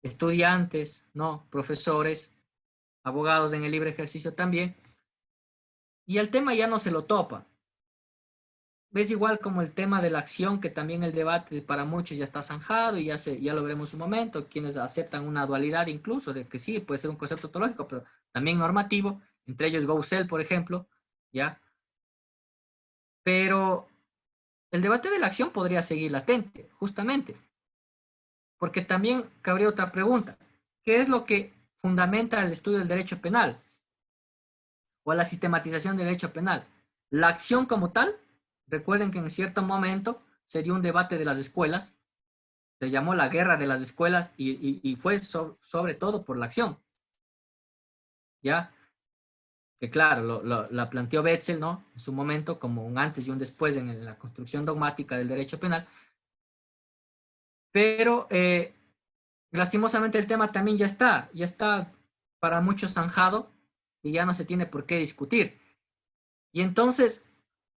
estudiantes, ¿no? Profesores, abogados en el libre ejercicio también, y el tema ya no se lo topa. Es igual como el tema de la acción, que también el debate para muchos ya está zanjado y ya lo veremos un momento, quienes aceptan una dualidad incluso, de que sí, puede ser un concepto ontológico, pero también normativo, entre ellos Gaussel, por ejemplo, ¿ya? Pero el debate de la acción podría seguir latente, justamente, porque también cabría otra pregunta. ¿Qué es lo que fundamenta el estudio del derecho penal o la sistematización del derecho penal? La acción como tal. Recuerden que en cierto momento se dio un debate de las escuelas, se llamó la guerra de las escuelas y fue sobre todo por la acción, ¿ya? Que claro, la planteó Betzel, ¿no? En su momento como un antes y un después en la construcción dogmática del derecho penal. Pero lastimosamente el tema también ya está para muchos zanjado y ya no se tiene por qué discutir. Y entonces,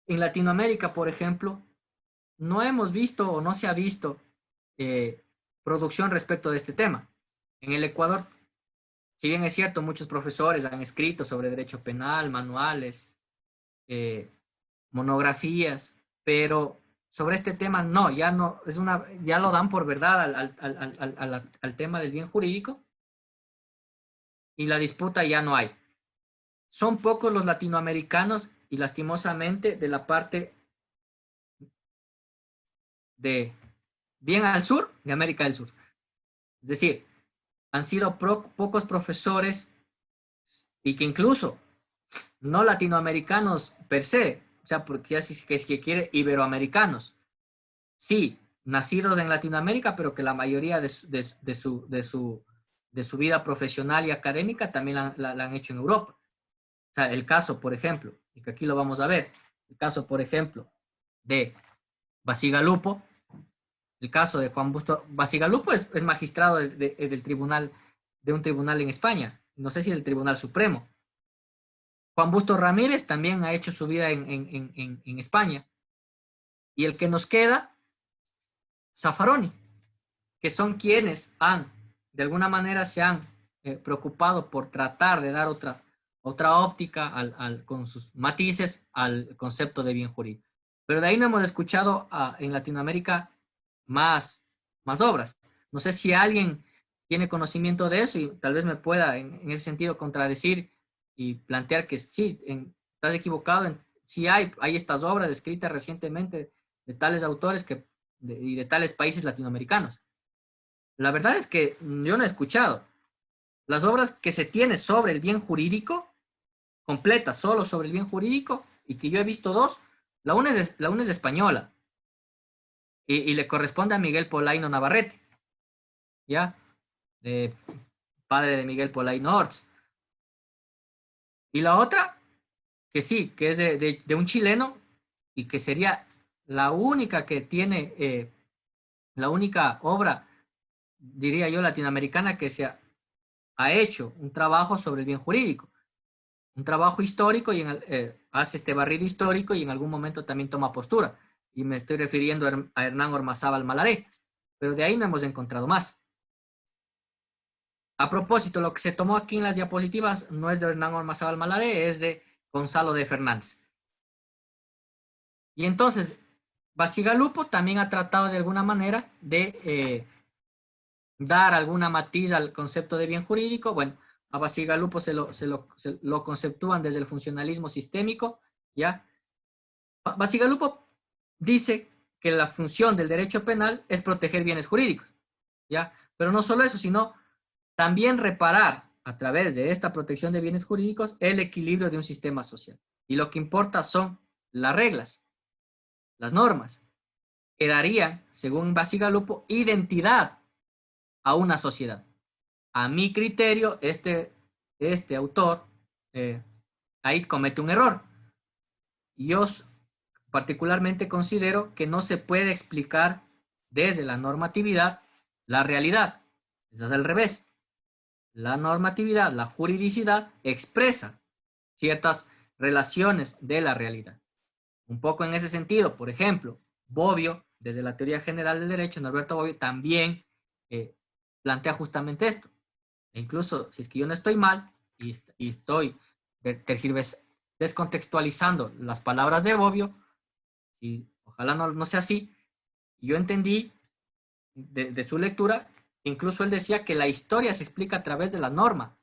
en Latinoamérica, por ejemplo, no hemos visto o no se ha visto producción respecto de este tema. En el Ecuador, si bien es cierto, muchos profesores han escrito sobre derecho penal, manuales, eh, monografías, pero sobre este tema no, ya lo dan por verdad al tema del bien jurídico y la disputa ya no hay. Son pocos los latinoamericanos y lastimosamente de la parte de bien al sur de América del Sur. Es decir, han sido pocos profesores y que incluso no latinoamericanos per se, o sea, porque así es que quiere iberoamericanos. Sí, nacidos en Latinoamérica, pero que la mayoría de su vida profesional y académica también la han hecho en Europa. O sea, el caso, por ejemplo, y que aquí lo vamos a ver, el caso, por ejemplo, de Bacigalupo, el caso de Juan Busto. Bacigalupo es magistrado del tribunal, de un tribunal en España, no sé si el Tribunal Supremo. Juan Busto Ramírez también ha hecho su vida en España. Y el que nos queda, Zaffaroni, que son quienes de alguna manera se han preocupado por tratar de dar otra óptica con sus matices al concepto de bien jurídico. Pero de ahí no hemos escuchado en Latinoamérica más obras. No sé si alguien tiene conocimiento de eso y tal vez me pueda en ese sentido contradecir y plantear que sí, estás equivocado, sí hay estas obras escritas recientemente de tales autores y de tales países latinoamericanos. La verdad es que yo no he escuchado. Las obras que se tiene sobre el bien jurídico, completas solo sobre el bien jurídico, y que yo he visto dos, la una es española, y le corresponde a Miguel Polaino Navarrete, ¿ya? De, padre de Miguel Polaino Orts. Y la otra, que sí, que es de un chileno, y que sería la única que tiene, la única obra, diría yo, latinoamericana que ha hecho un trabajo sobre el bien jurídico, un trabajo histórico y hace este barrido histórico y en algún momento también toma postura. Y me estoy refiriendo a Hernán Ormazábal Malaré, pero de ahí no hemos encontrado más. A propósito, lo que se tomó aquí en las diapositivas no es de Hernán Ormazábal Malaré, es de Gonzalo de Fernández. Y entonces, Bacigalupo también ha tratado de alguna manera de dar alguna matiz al concepto de bien jurídico. Bueno, a Bacigalupo se lo conceptúan desde el funcionalismo sistémico, ¿ya? Bacigalupo dice que la función del derecho penal es proteger bienes jurídicos, ¿ya? Pero no solo eso, sino también reparar a través de esta protección de bienes jurídicos el equilibrio de un sistema social. Y lo que importa son las reglas, las normas, que darían, según Bacigalupo, identidad a una sociedad. A mi criterio, este autor ahí comete un error. Yo particularmente considero que no se puede explicar desde la normatividad la realidad. Eso es al revés. La normatividad, la juridicidad, expresa ciertas relaciones de la realidad. Un poco en ese sentido, por ejemplo, Bobbio, desde la teoría general del derecho, Norberto Bobbio, también plantea justamente esto. E incluso, si es que yo no estoy mal y estoy descontextualizando las palabras de Bobbio, y ojalá no sea así, yo entendí de su lectura, incluso él decía que la historia se explica a través de la norma.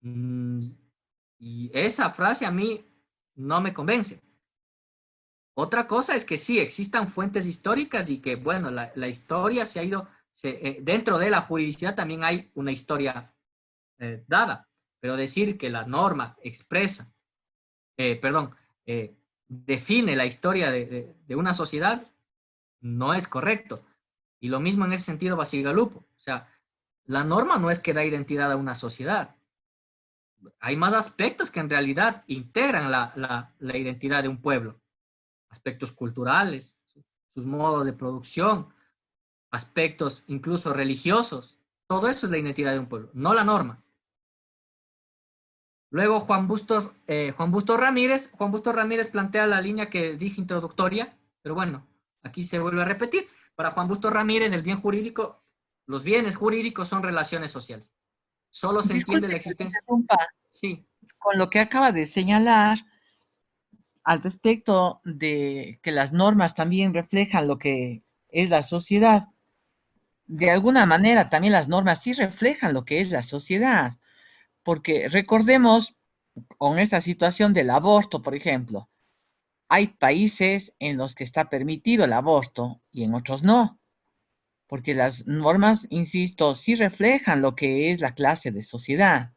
Y esa frase a mí no me convence. Otra cosa es que sí, existan fuentes históricas y que, bueno, la historia se ha ido, dentro de la juridicidad también hay una historia dada, pero decir que la norma expresa, define la historia de una sociedad no es correcto. Y lo mismo en ese sentido Bacigalupo. O sea, la norma no es que da identidad a una sociedad. Hay más aspectos que en realidad integran la identidad de un pueblo. Aspectos culturales, sus modos de producción, aspectos incluso religiosos. Todo eso es la identidad de un pueblo, no la norma. Luego Juan Bustos Ramírez plantea la línea que dije introductoria, pero bueno, aquí se vuelve a repetir. Para Juan Bustos Ramírez, el bien jurídico, los bienes jurídicos son relaciones sociales. Solo se entiende Disculpe la que le existencia. interrumpa. Sí, Con lo que acaba de señalar al respecto de que las normas también reflejan lo que es la sociedad, de alguna manera también las normas sí reflejan lo que es la sociedad, porque recordemos con esta situación del aborto, por ejemplo, hay países en los que está permitido el aborto y en otros no, porque las normas, insisto, sí reflejan lo que es la clase de sociedad.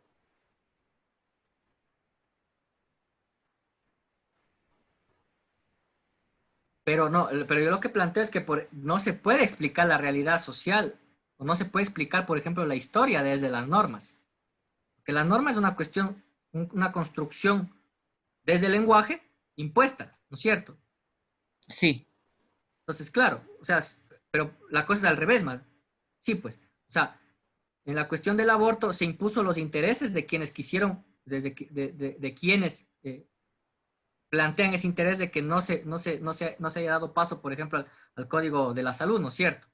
pero no, pero yo lo que planteo es que no se puede explicar la realidad social, o no se puede explicar, por ejemplo, la historia desde las normas. Que la norma es una cuestión, una construcción desde el lenguaje impuesta, ¿no es cierto? Sí, Entonces, claro, o sea, pero la cosa es al revés, más. Sí, pues, o sea, en la cuestión del aborto se impuso los intereses de quienes quisieron, de quienes plantean ese interés de que no se haya dado paso, por ejemplo, al Código de la Salud, ¿no es cierto?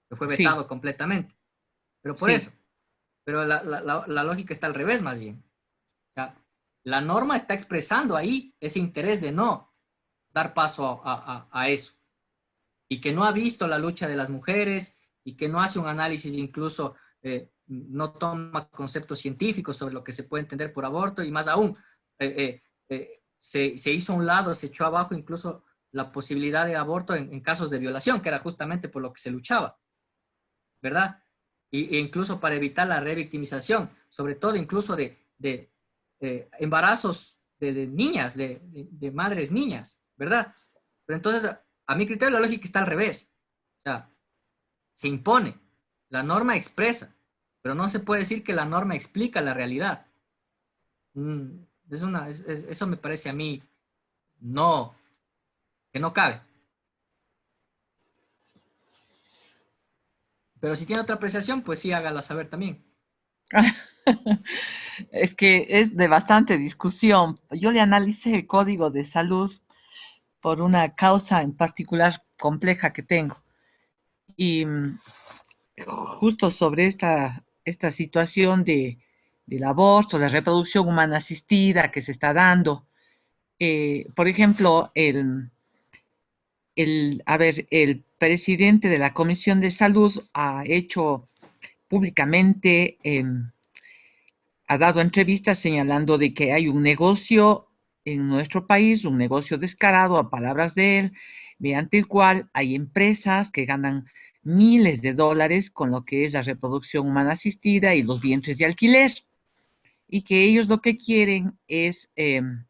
Que fue sí, vetado completamente. Pero por eso, sí. pero la lógica está al revés más bien. O sea, la norma está expresando ahí ese interés de no dar paso a eso, y que no ha visto la lucha de las mujeres y que no hace un análisis incluso, no toma conceptos científicos sobre lo que se puede entender por aborto, y más aún, se hizo a un lado, se echó abajo incluso la posibilidad de aborto en casos de violación, que era justamente por lo que se luchaba, ¿verdad? E incluso para evitar la revictimización, sobre todo incluso de embarazos de niñas, de madres niñas, ¿verdad? Pero entonces, a mi criterio, la lógica está al revés. O sea, se impone, la norma expresa, pero no se puede decir que la norma explica la realidad. Eso me parece a mí no, que no cabe. Pero si tiene otra apreciación, pues sí, hágala saber también. Es que es de bastante discusión. Yo le analicé el código de salud por una causa en particular compleja que tengo. Y justo sobre esta situación del aborto, la reproducción humana asistida que se está dando, por ejemplo, el presidente de la Comisión de Salud ha hecho públicamente, ha dado entrevistas señalando de que hay un negocio en nuestro país, un negocio descarado, a palabras de él, mediante el cual hay empresas que ganan miles de dólares con lo que es la reproducción humana asistida y los vientres de alquiler, y que ellos lo que quieren es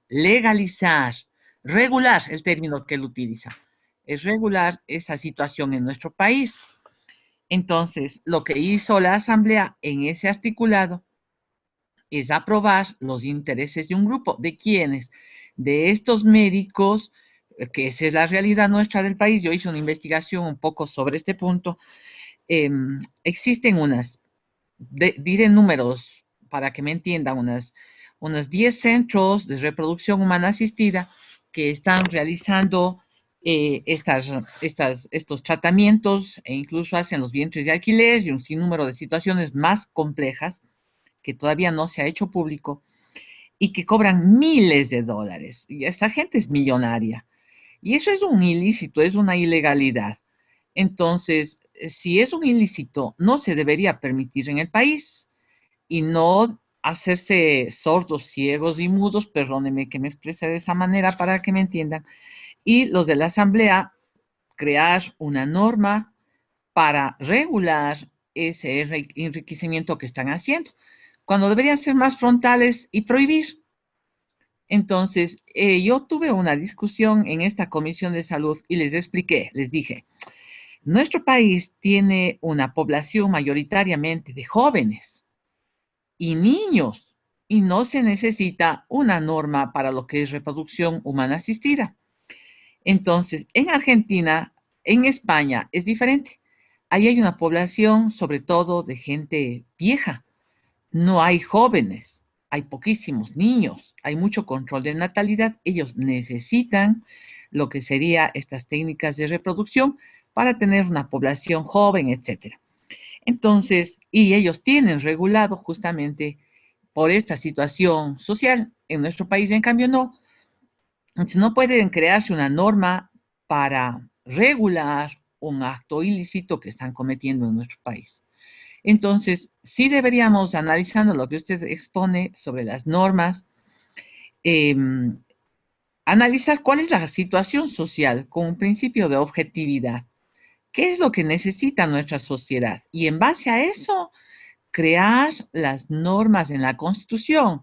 legalizar, regular el término que él utiliza, es regular esa situación en nuestro país. Entonces, lo que hizo la Asamblea en ese articulado es aprobar los intereses de un grupo. ¿De quiénes? De estos médicos, que esa es la realidad nuestra del país. Yo hice una investigación un poco sobre este punto. Existen diré números para que me entiendan, unas 10 centros de reproducción humana asistida que están realizando estos tratamientos e incluso hacen los vientres de alquiler y un sinnúmero de situaciones más complejas que todavía no se ha hecho público y que cobran miles de dólares. Y esta gente es millonaria. Y eso es un ilícito, es una ilegalidad. Entonces, si es un ilícito, no se debería permitir en el país y no hacerse sordos, ciegos y mudos, perdónenme que me exprese de esa manera para que me entiendan, y los de la Asamblea crear una norma para regular ese enriquecimiento que están haciendo, cuando deberían ser más frontales y prohibir. Entonces, yo tuve una discusión en esta comisión de salud y les expliqué, les dije, nuestro país tiene una población mayoritariamente de jóvenes y niños y no se necesita una norma para lo que es reproducción humana asistida. Entonces, en Argentina, en España es diferente. Ahí hay una población sobre todo de gente vieja. No hay jóvenes, hay poquísimos niños, hay mucho control de natalidad. Ellos necesitan lo que serían estas técnicas de reproducción para tener una población joven, etcétera. Entonces, y ellos tienen regulado justamente por esta situación social. En nuestro país, en cambio, no. Entonces, no pueden crearse una norma para regular un acto ilícito que están cometiendo en nuestro país. Entonces, sí deberíamos, analizando lo que usted expone sobre las normas, eh, analizar cuál es la situación social con un principio de objetividad. ¿Qué es lo que necesita nuestra sociedad? Y en base a eso, crear las normas en la Constitución,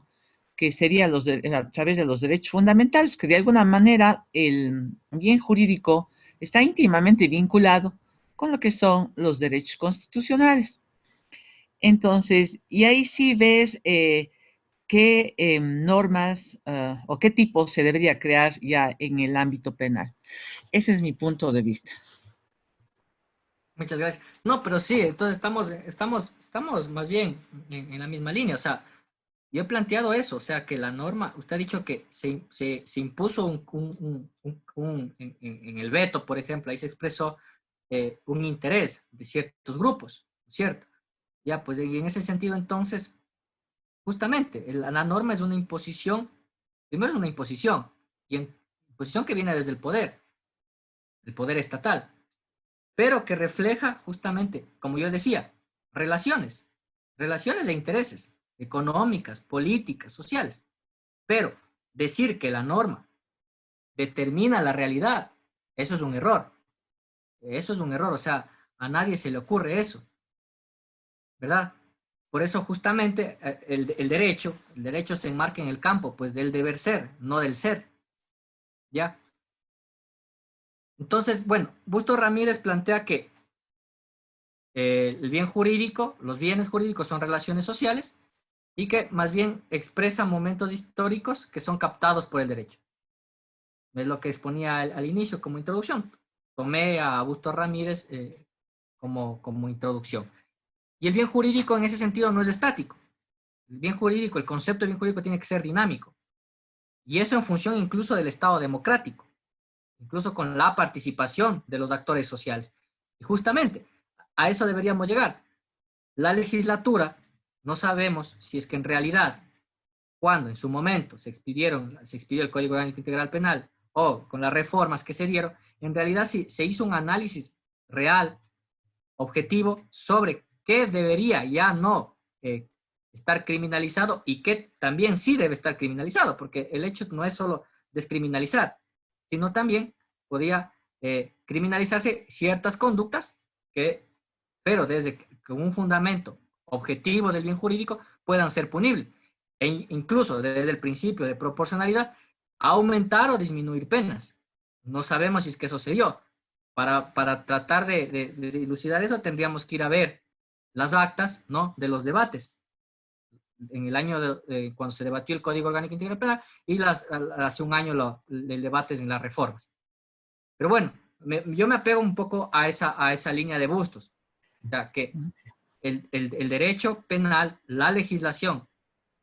que sería a través de los derechos fundamentales, que de alguna manera el bien jurídico está íntimamente vinculado con lo que son los derechos constitucionales. Entonces, y ahí sí ver qué normas o qué tipo se debería crear ya en el ámbito penal. Ese es mi punto de vista. Muchas gracias. No, pero sí, entonces estamos más bien en la misma línea. O sea, yo he planteado eso, o sea, que la norma, usted ha dicho que se impuso en el veto, por ejemplo, ahí se expresó un interés de ciertos grupos, ¿cierto? Ya, pues y en ese sentido, entonces, justamente, la norma es una imposición, primero es una imposición, y imposición que viene desde el poder estatal, pero que refleja justamente, como yo decía, relaciones, relaciones de intereses económicas, políticas, sociales. Pero decir que la norma determina la realidad, eso es un error. Eso es un error, o sea, a nadie se le ocurre eso, ¿verdad? Por eso justamente el derecho se enmarca en el campo, pues del deber ser, no del ser, ¿ya? Entonces, bueno, Busto Ramírez plantea que el bien jurídico, los bienes jurídicos son relaciones sociales y que más bien expresan momentos históricos que son captados por el derecho. Es lo que exponía al inicio como introducción. Tomé a Busto Ramírez como introducción. Y el bien jurídico en ese sentido no es estático. El bien jurídico, el concepto de bien jurídico tiene que ser dinámico. Y eso en función incluso del Estado democrático, incluso con la participación de los actores sociales. Y justamente a eso deberíamos llegar. La legislatura, no sabemos si es que en realidad, cuando en su momento se expidió el Código Orgánico Integral Penal o con las reformas que se dieron, en realidad sí, se hizo un análisis real, objetivo, sobre qué debería ya no estar criminalizado y qué también sí debe estar criminalizado, porque el hecho no es solo descriminalizar, sino también podía criminalizarse ciertas conductas que, pero desde con un fundamento objetivo del bien jurídico, puedan ser punibles. E incluso desde el principio de proporcionalidad, aumentar o disminuir penas. No sabemos si es que eso se dio. Para tratar de dilucidar eso, tendríamos que ir a ver las actas, ¿no?, de los debates en el año cuando se debatió el Código Orgánico Integral Penal y hace un año el debate en las reformas. Pero bueno, yo me apego un poco a esa línea de Bustos, o sea, que el derecho penal, la legislación,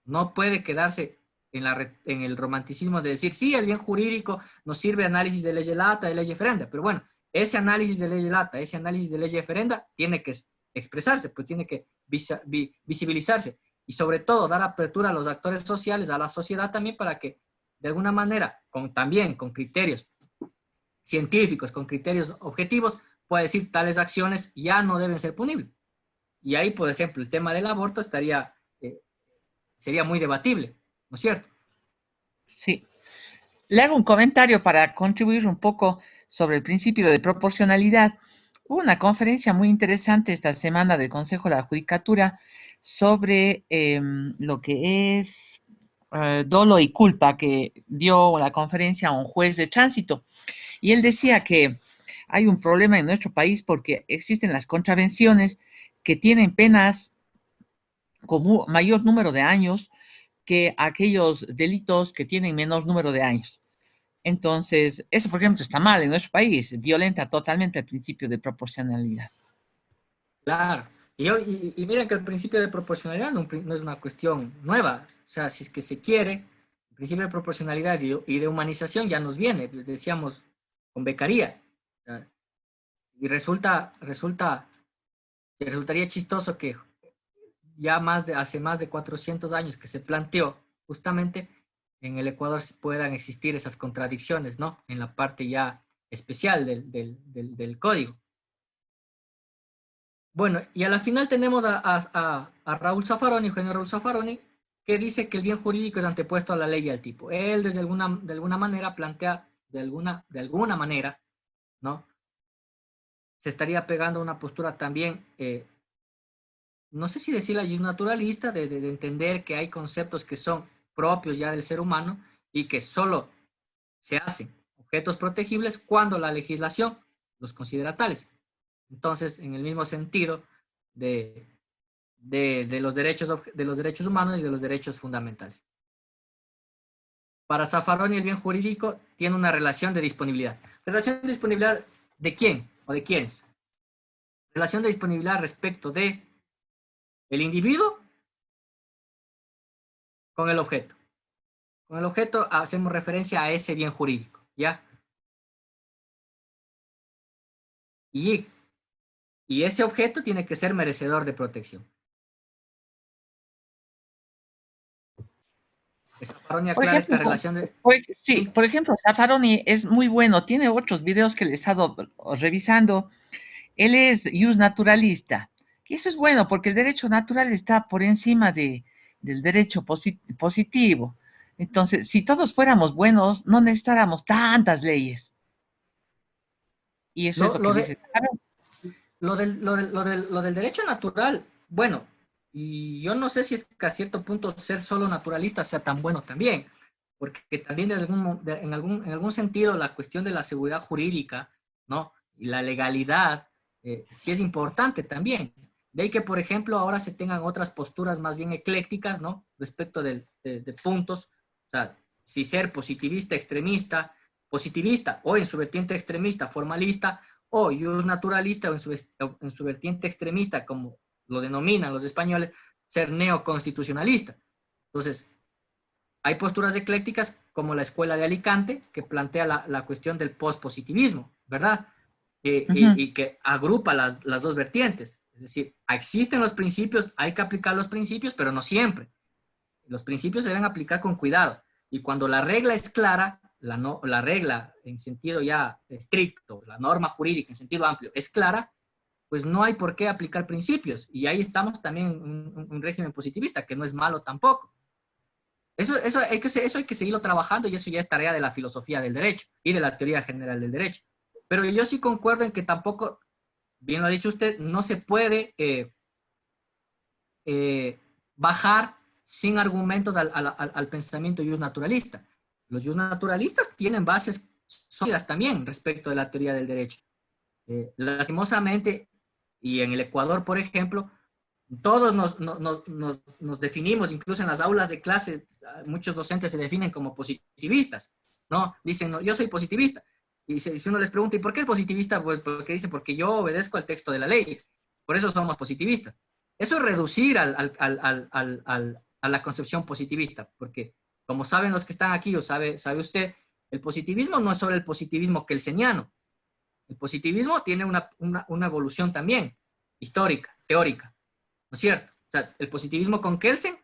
no puede quedarse en el romanticismo de decir, sí, el bien jurídico nos sirve de análisis de ley lata, de ley ferenda, pero bueno, ese análisis de ley lata, ese análisis de ley ferenda tiene que expresarse, pues tiene que visibilizarse y sobre todo dar apertura a los actores sociales, a la sociedad también para que de alguna manera, también con criterios científicos, con criterios objetivos, pueda decir tales acciones ya no deben ser punibles. Y ahí, por ejemplo, el tema del aborto sería muy debatible, ¿no es cierto? Sí. Le hago un comentario para contribuir un poco sobre el principio de proporcionalidad. Hubo una conferencia muy interesante esta semana del Consejo de la Judicatura sobre lo que es dolo y culpa, que dio la conferencia a un juez de tránsito. Y él decía que hay un problema en nuestro país porque existen las contravenciones que tienen penas con mayor número de años que aquellos delitos que tienen menor número de años. Entonces, eso, por ejemplo, está mal en nuestro país, violenta totalmente el principio de proporcionalidad. Claro. Y miren que el principio de proporcionalidad no es una cuestión nueva. O sea, si es que se quiere, el principio de proporcionalidad y de humanización ya nos viene, decíamos, con Beccaria. Y resultaría chistoso que ya hace más de 400 años que se planteó justamente en el Ecuador puedan existir esas contradicciones, ¿no? En la parte ya especial del código. Bueno, y a la final tenemos a Raúl Zaffaroni, Eugenio Raúl Zaffaroni, que dice que el bien jurídico es antepuesto a la ley y al tipo. Él, de alguna manera, plantea, de alguna manera, ¿no? Se estaría pegando a una postura también, no sé si decirla naturalista, de entender que hay conceptos que son propios ya del ser humano y que solo se hacen objetos protegibles cuando la legislación los considera tales. Entonces, en el mismo sentido de los derechos humanos y de los derechos fundamentales. Para Zaffaroni, el bien jurídico tiene una relación de disponibilidad. ¿Relación de disponibilidad de quién o de quiénes? Relación de disponibilidad respecto de el individuo con el objeto. Con el objeto hacemos referencia a ese bien jurídico, ¿ya? Y ese objeto tiene que ser merecedor de protección. Zaffaroni Por aclara esta ejemplo, relación de... sí, Sí, por ejemplo, Zaffaroni es muy bueno, tiene otros videos que le he estado revisando. Él es naturalista. Y eso es bueno porque el derecho natural está por encima del derecho positivo. Entonces, si todos fuéramos buenos, no necesitáramos tantas leyes. Y eso es lo, lo que lo dice de, Zaffaroni. lo del derecho natural, bueno, y yo no sé si es que a cierto punto ser solo naturalista sea tan bueno también, porque también en algún sentido la cuestión de la seguridad jurídica, ¿no? Y la legalidad, sí es importante también. De ahí que, por ejemplo, ahora se tengan otras posturas más bien eclécticas, ¿no? Respecto de puntos, o sea, si ser positivista, extremista, positivista o en su vertiente extremista, formalista, o jus naturalista o en su vertiente extremista, como lo denominan los españoles, ser neoconstitucionalista. Entonces, hay posturas eclécticas como la Escuela de Alicante, que plantea la cuestión del pospositivismo, ¿verdad? Ujú. Y que agrupa las dos vertientes. Es decir, existen los principios, hay que aplicar los principios, pero no siempre. Los principios se deben aplicar con cuidado. Y cuando la regla es clara, la regla en sentido ya estricto, la norma jurídica en sentido amplio es clara, pues no hay por qué aplicar principios. Y ahí estamos también en un régimen positivista, que no es malo tampoco. Eso hay que seguirlo trabajando y eso ya es tarea de la filosofía del derecho y de la teoría general del derecho. Pero yo sí concuerdo en que tampoco, bien lo ha dicho usted, no se puede bajar sin argumentos al pensamiento naturalista. Los naturalistas tienen bases sólidas también respecto de la teoría del derecho. Lastimosamente, y en el Ecuador, por ejemplo, todos nos definimos, incluso en las aulas de clase, muchos docentes se definen como positivistas, ¿no? Dicen, no, yo soy positivista. Y si uno les pregunta, ¿y por qué es positivista? Pues porque dice, porque yo obedezco al texto de la ley. Por eso somos positivistas. Eso es reducir a la concepción positivista, porque como saben los que están aquí, o sabe usted, el positivismo no es solo el positivismo kelseniano. El positivismo tiene una evolución también histórica, teórica, ¿no es cierto? O sea, el positivismo con Kelsen,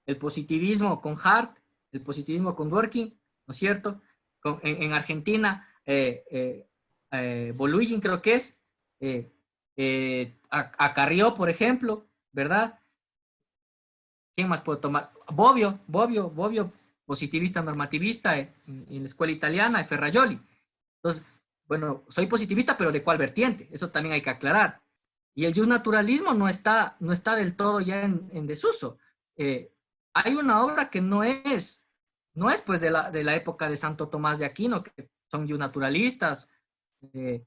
el positivismo con Hart, el positivismo con Dworkin, ¿no es cierto? En Argentina, Boluygin creo que es, a Carrió, por ejemplo, ¿verdad? ¿Quién más puedo tomar? Bobbio, positivista normativista en la escuela italiana, Ferrajoli. Entonces, bueno, soy positivista, pero ¿de cuál vertiente? Eso también hay que aclarar. Y el naturalismo no está del todo ya en desuso. Hay una obra que no es pues de la época de Santo Tomás de Aquino, que son naturalistas, eh,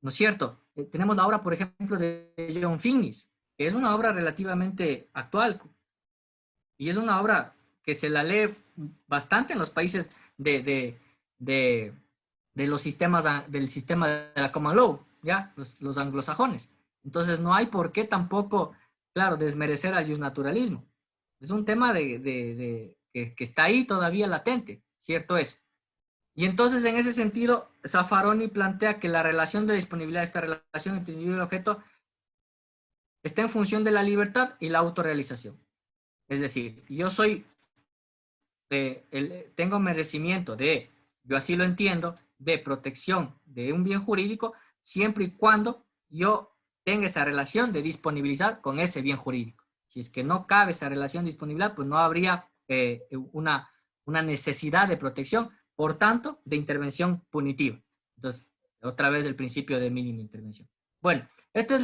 ¿no es cierto? Tenemos la obra, por ejemplo, de John Finnis, que es una obra relativamente actual, y es una obra que se la lee bastante en los países de, de los sistemas, del sistema de la common law, ¿ya? Los anglosajones. Entonces no hay por qué tampoco, claro, desmerecer al naturalismo. Es un tema que está ahí todavía latente, cierto es. Y entonces en ese sentido, Zaffaroni plantea que la relación de disponibilidad, esta relación entre individuo y objeto, está en función de la libertad y la autorrealización. Es decir, tengo merecimiento yo así lo entiendo, de protección de un bien jurídico, siempre y cuando yo tenga esa relación de disponibilidad con ese bien jurídico. Si es que no cabe esa relación de disponibilidad, pues no habría una necesidad de protección, por tanto, de intervención punitiva. Entonces, otra vez el principio de mínima intervención. Bueno, esta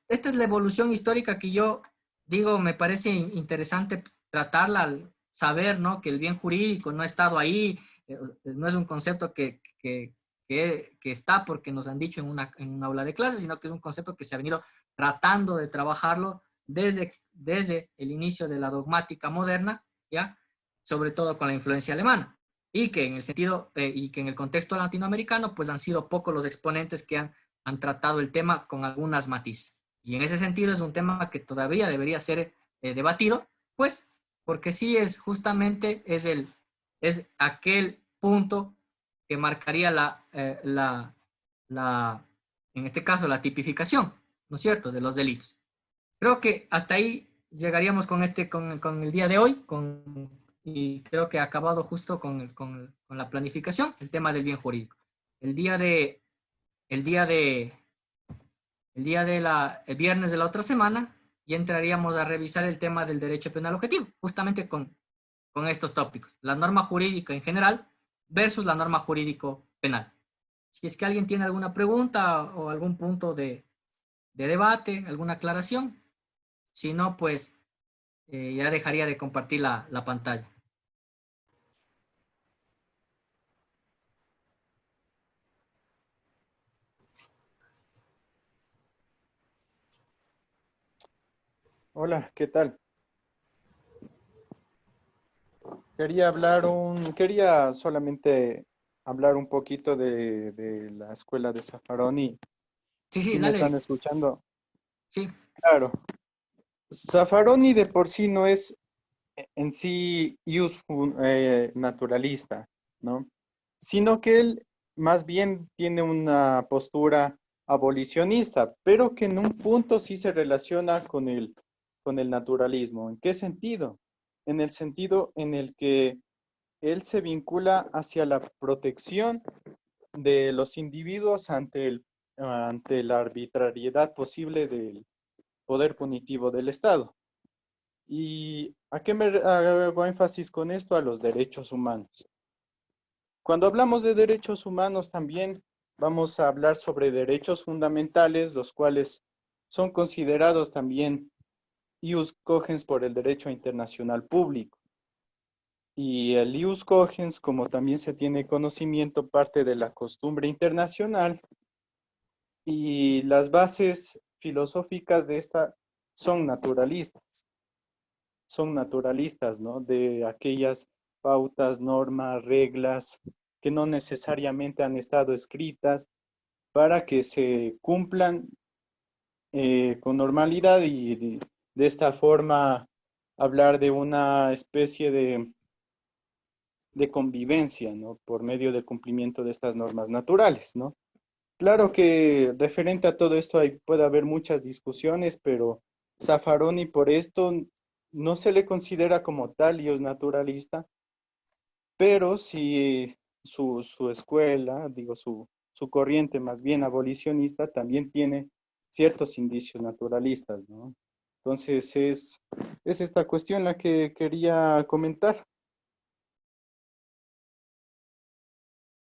es la evolución histórica que yo digo, me parece interesante tratarla, saber, ¿no? Que el bien jurídico no ha estado ahí, no es un concepto que está porque nos han dicho en una aula de clases, sino que es un concepto que se ha venido tratando de trabajarlo desde el inicio de la dogmática moderna, ¿ya? Sobre todo con la influencia alemana. Y que en el sentido, y que en el contexto latinoamericano, pues han sido pocos los exponentes que han tratado el tema con algunas matices. Y en ese sentido es un tema que todavía debería ser debatido, pues, porque sí es justamente es aquel punto que marcaría en este caso, la tipificación, ¿no es cierto?, de los delitos. Creo que hasta ahí llegaríamos con el día de hoy, y creo que ha acabado justo con la planificación, el tema del bien jurídico. El día de, el día de, el viernes de la otra semana, ya entraríamos a revisar el tema del derecho penal objetivo, justamente con estos tópicos, la norma jurídica en general versus la norma jurídico penal. Si es que alguien tiene alguna pregunta o algún punto de debate, alguna aclaración, si no, pues ya dejaría de compartir la pantalla. Hola, ¿qué tal? Quería solamente hablar un poquito de la escuela de Zaffaroni. Sí, sí, ¿Sí me están dale. escuchando? Sí, Claro. Zaffaroni de por sí no es en sí naturalista, ¿no? Sino que él más bien tiene una postura abolicionista, pero que en un punto sí se relaciona con el naturalismo. ¿En qué sentido? En el sentido en el que él se vincula hacia la protección de los individuos ante la arbitrariedad posible del poder punitivo del Estado. ¿Y a qué me hago énfasis con esto? A los derechos humanos. Cuando hablamos de derechos humanos también vamos a hablar sobre derechos fundamentales, los cuales son considerados también ius cogens por el derecho internacional público. Y el ius cogens, como también se tiene conocimiento, parte de la costumbre internacional, y las bases filosóficas de esta son naturalistas, ¿no? De aquellas pautas, normas, reglas que no necesariamente han estado escritas para que se cumplan con normalidad y de esta forma hablar de una especie de convivencia, ¿no? Por medio del cumplimiento de estas normas naturales, ¿no? Claro que referente a todo esto puede haber muchas discusiones, pero Zaffaroni por esto no se le considera como tal y es naturalista, pero sí su escuela, digo, su corriente más bien abolicionista también tiene ciertos indicios naturalistas, ¿no? Entonces es esta cuestión la que quería comentar.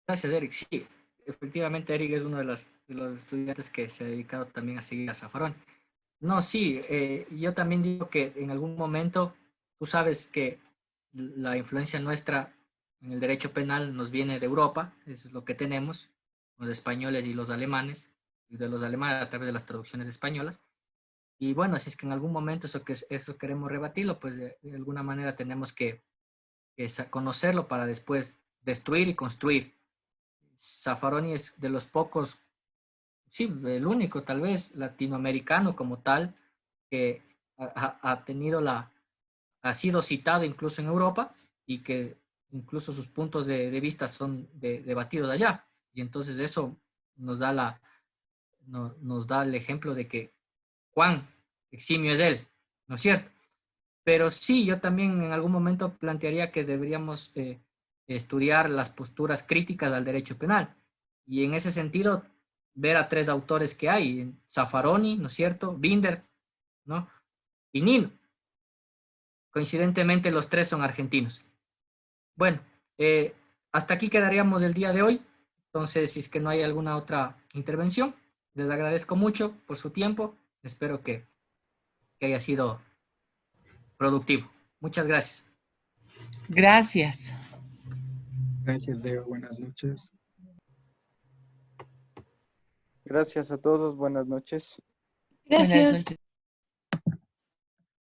gracias, Eric. Sí, efectivamente, Eric es uno de los estudiantes que se ha dedicado también a seguir a Zaffaroni. No, sí, yo también digo que en algún momento, tú sabes que la influencia nuestra en el derecho penal nos viene de Europa, eso es lo que tenemos, los españoles y los alemanes, y de los alemanes a través de las traducciones españolas. Y bueno, si es que en algún momento eso queremos rebatirlo, pues de alguna manera tenemos que conocerlo para después destruir y construir. Zaffaroni es de los pocos, sí, el único tal vez latinoamericano como tal que ha tenido ha sido citado incluso en Europa y que incluso sus puntos de vista son debatidos allá. Y entonces eso nos da nos da el ejemplo de que cuán eximio es él, ¿no es cierto? Pero sí, yo también en algún momento plantearía que deberíamos estudiar las posturas críticas al derecho penal. Y en ese sentido, ver a tres autores que hay, Zaffaroni, ¿no es cierto? Binder, ¿no? Y Nino. Coincidentemente, los tres son argentinos. Bueno, eh, hasta aquí quedaríamos el día de hoy. Entonces, si es que no hay alguna otra intervención, les agradezco mucho por su tiempo. Espero que haya sido productivo. Muchas gracias. Gracias. Gracias, Leo. Buenas noches. Gracias a todos, buenas noches. Buenas Gracias. noches.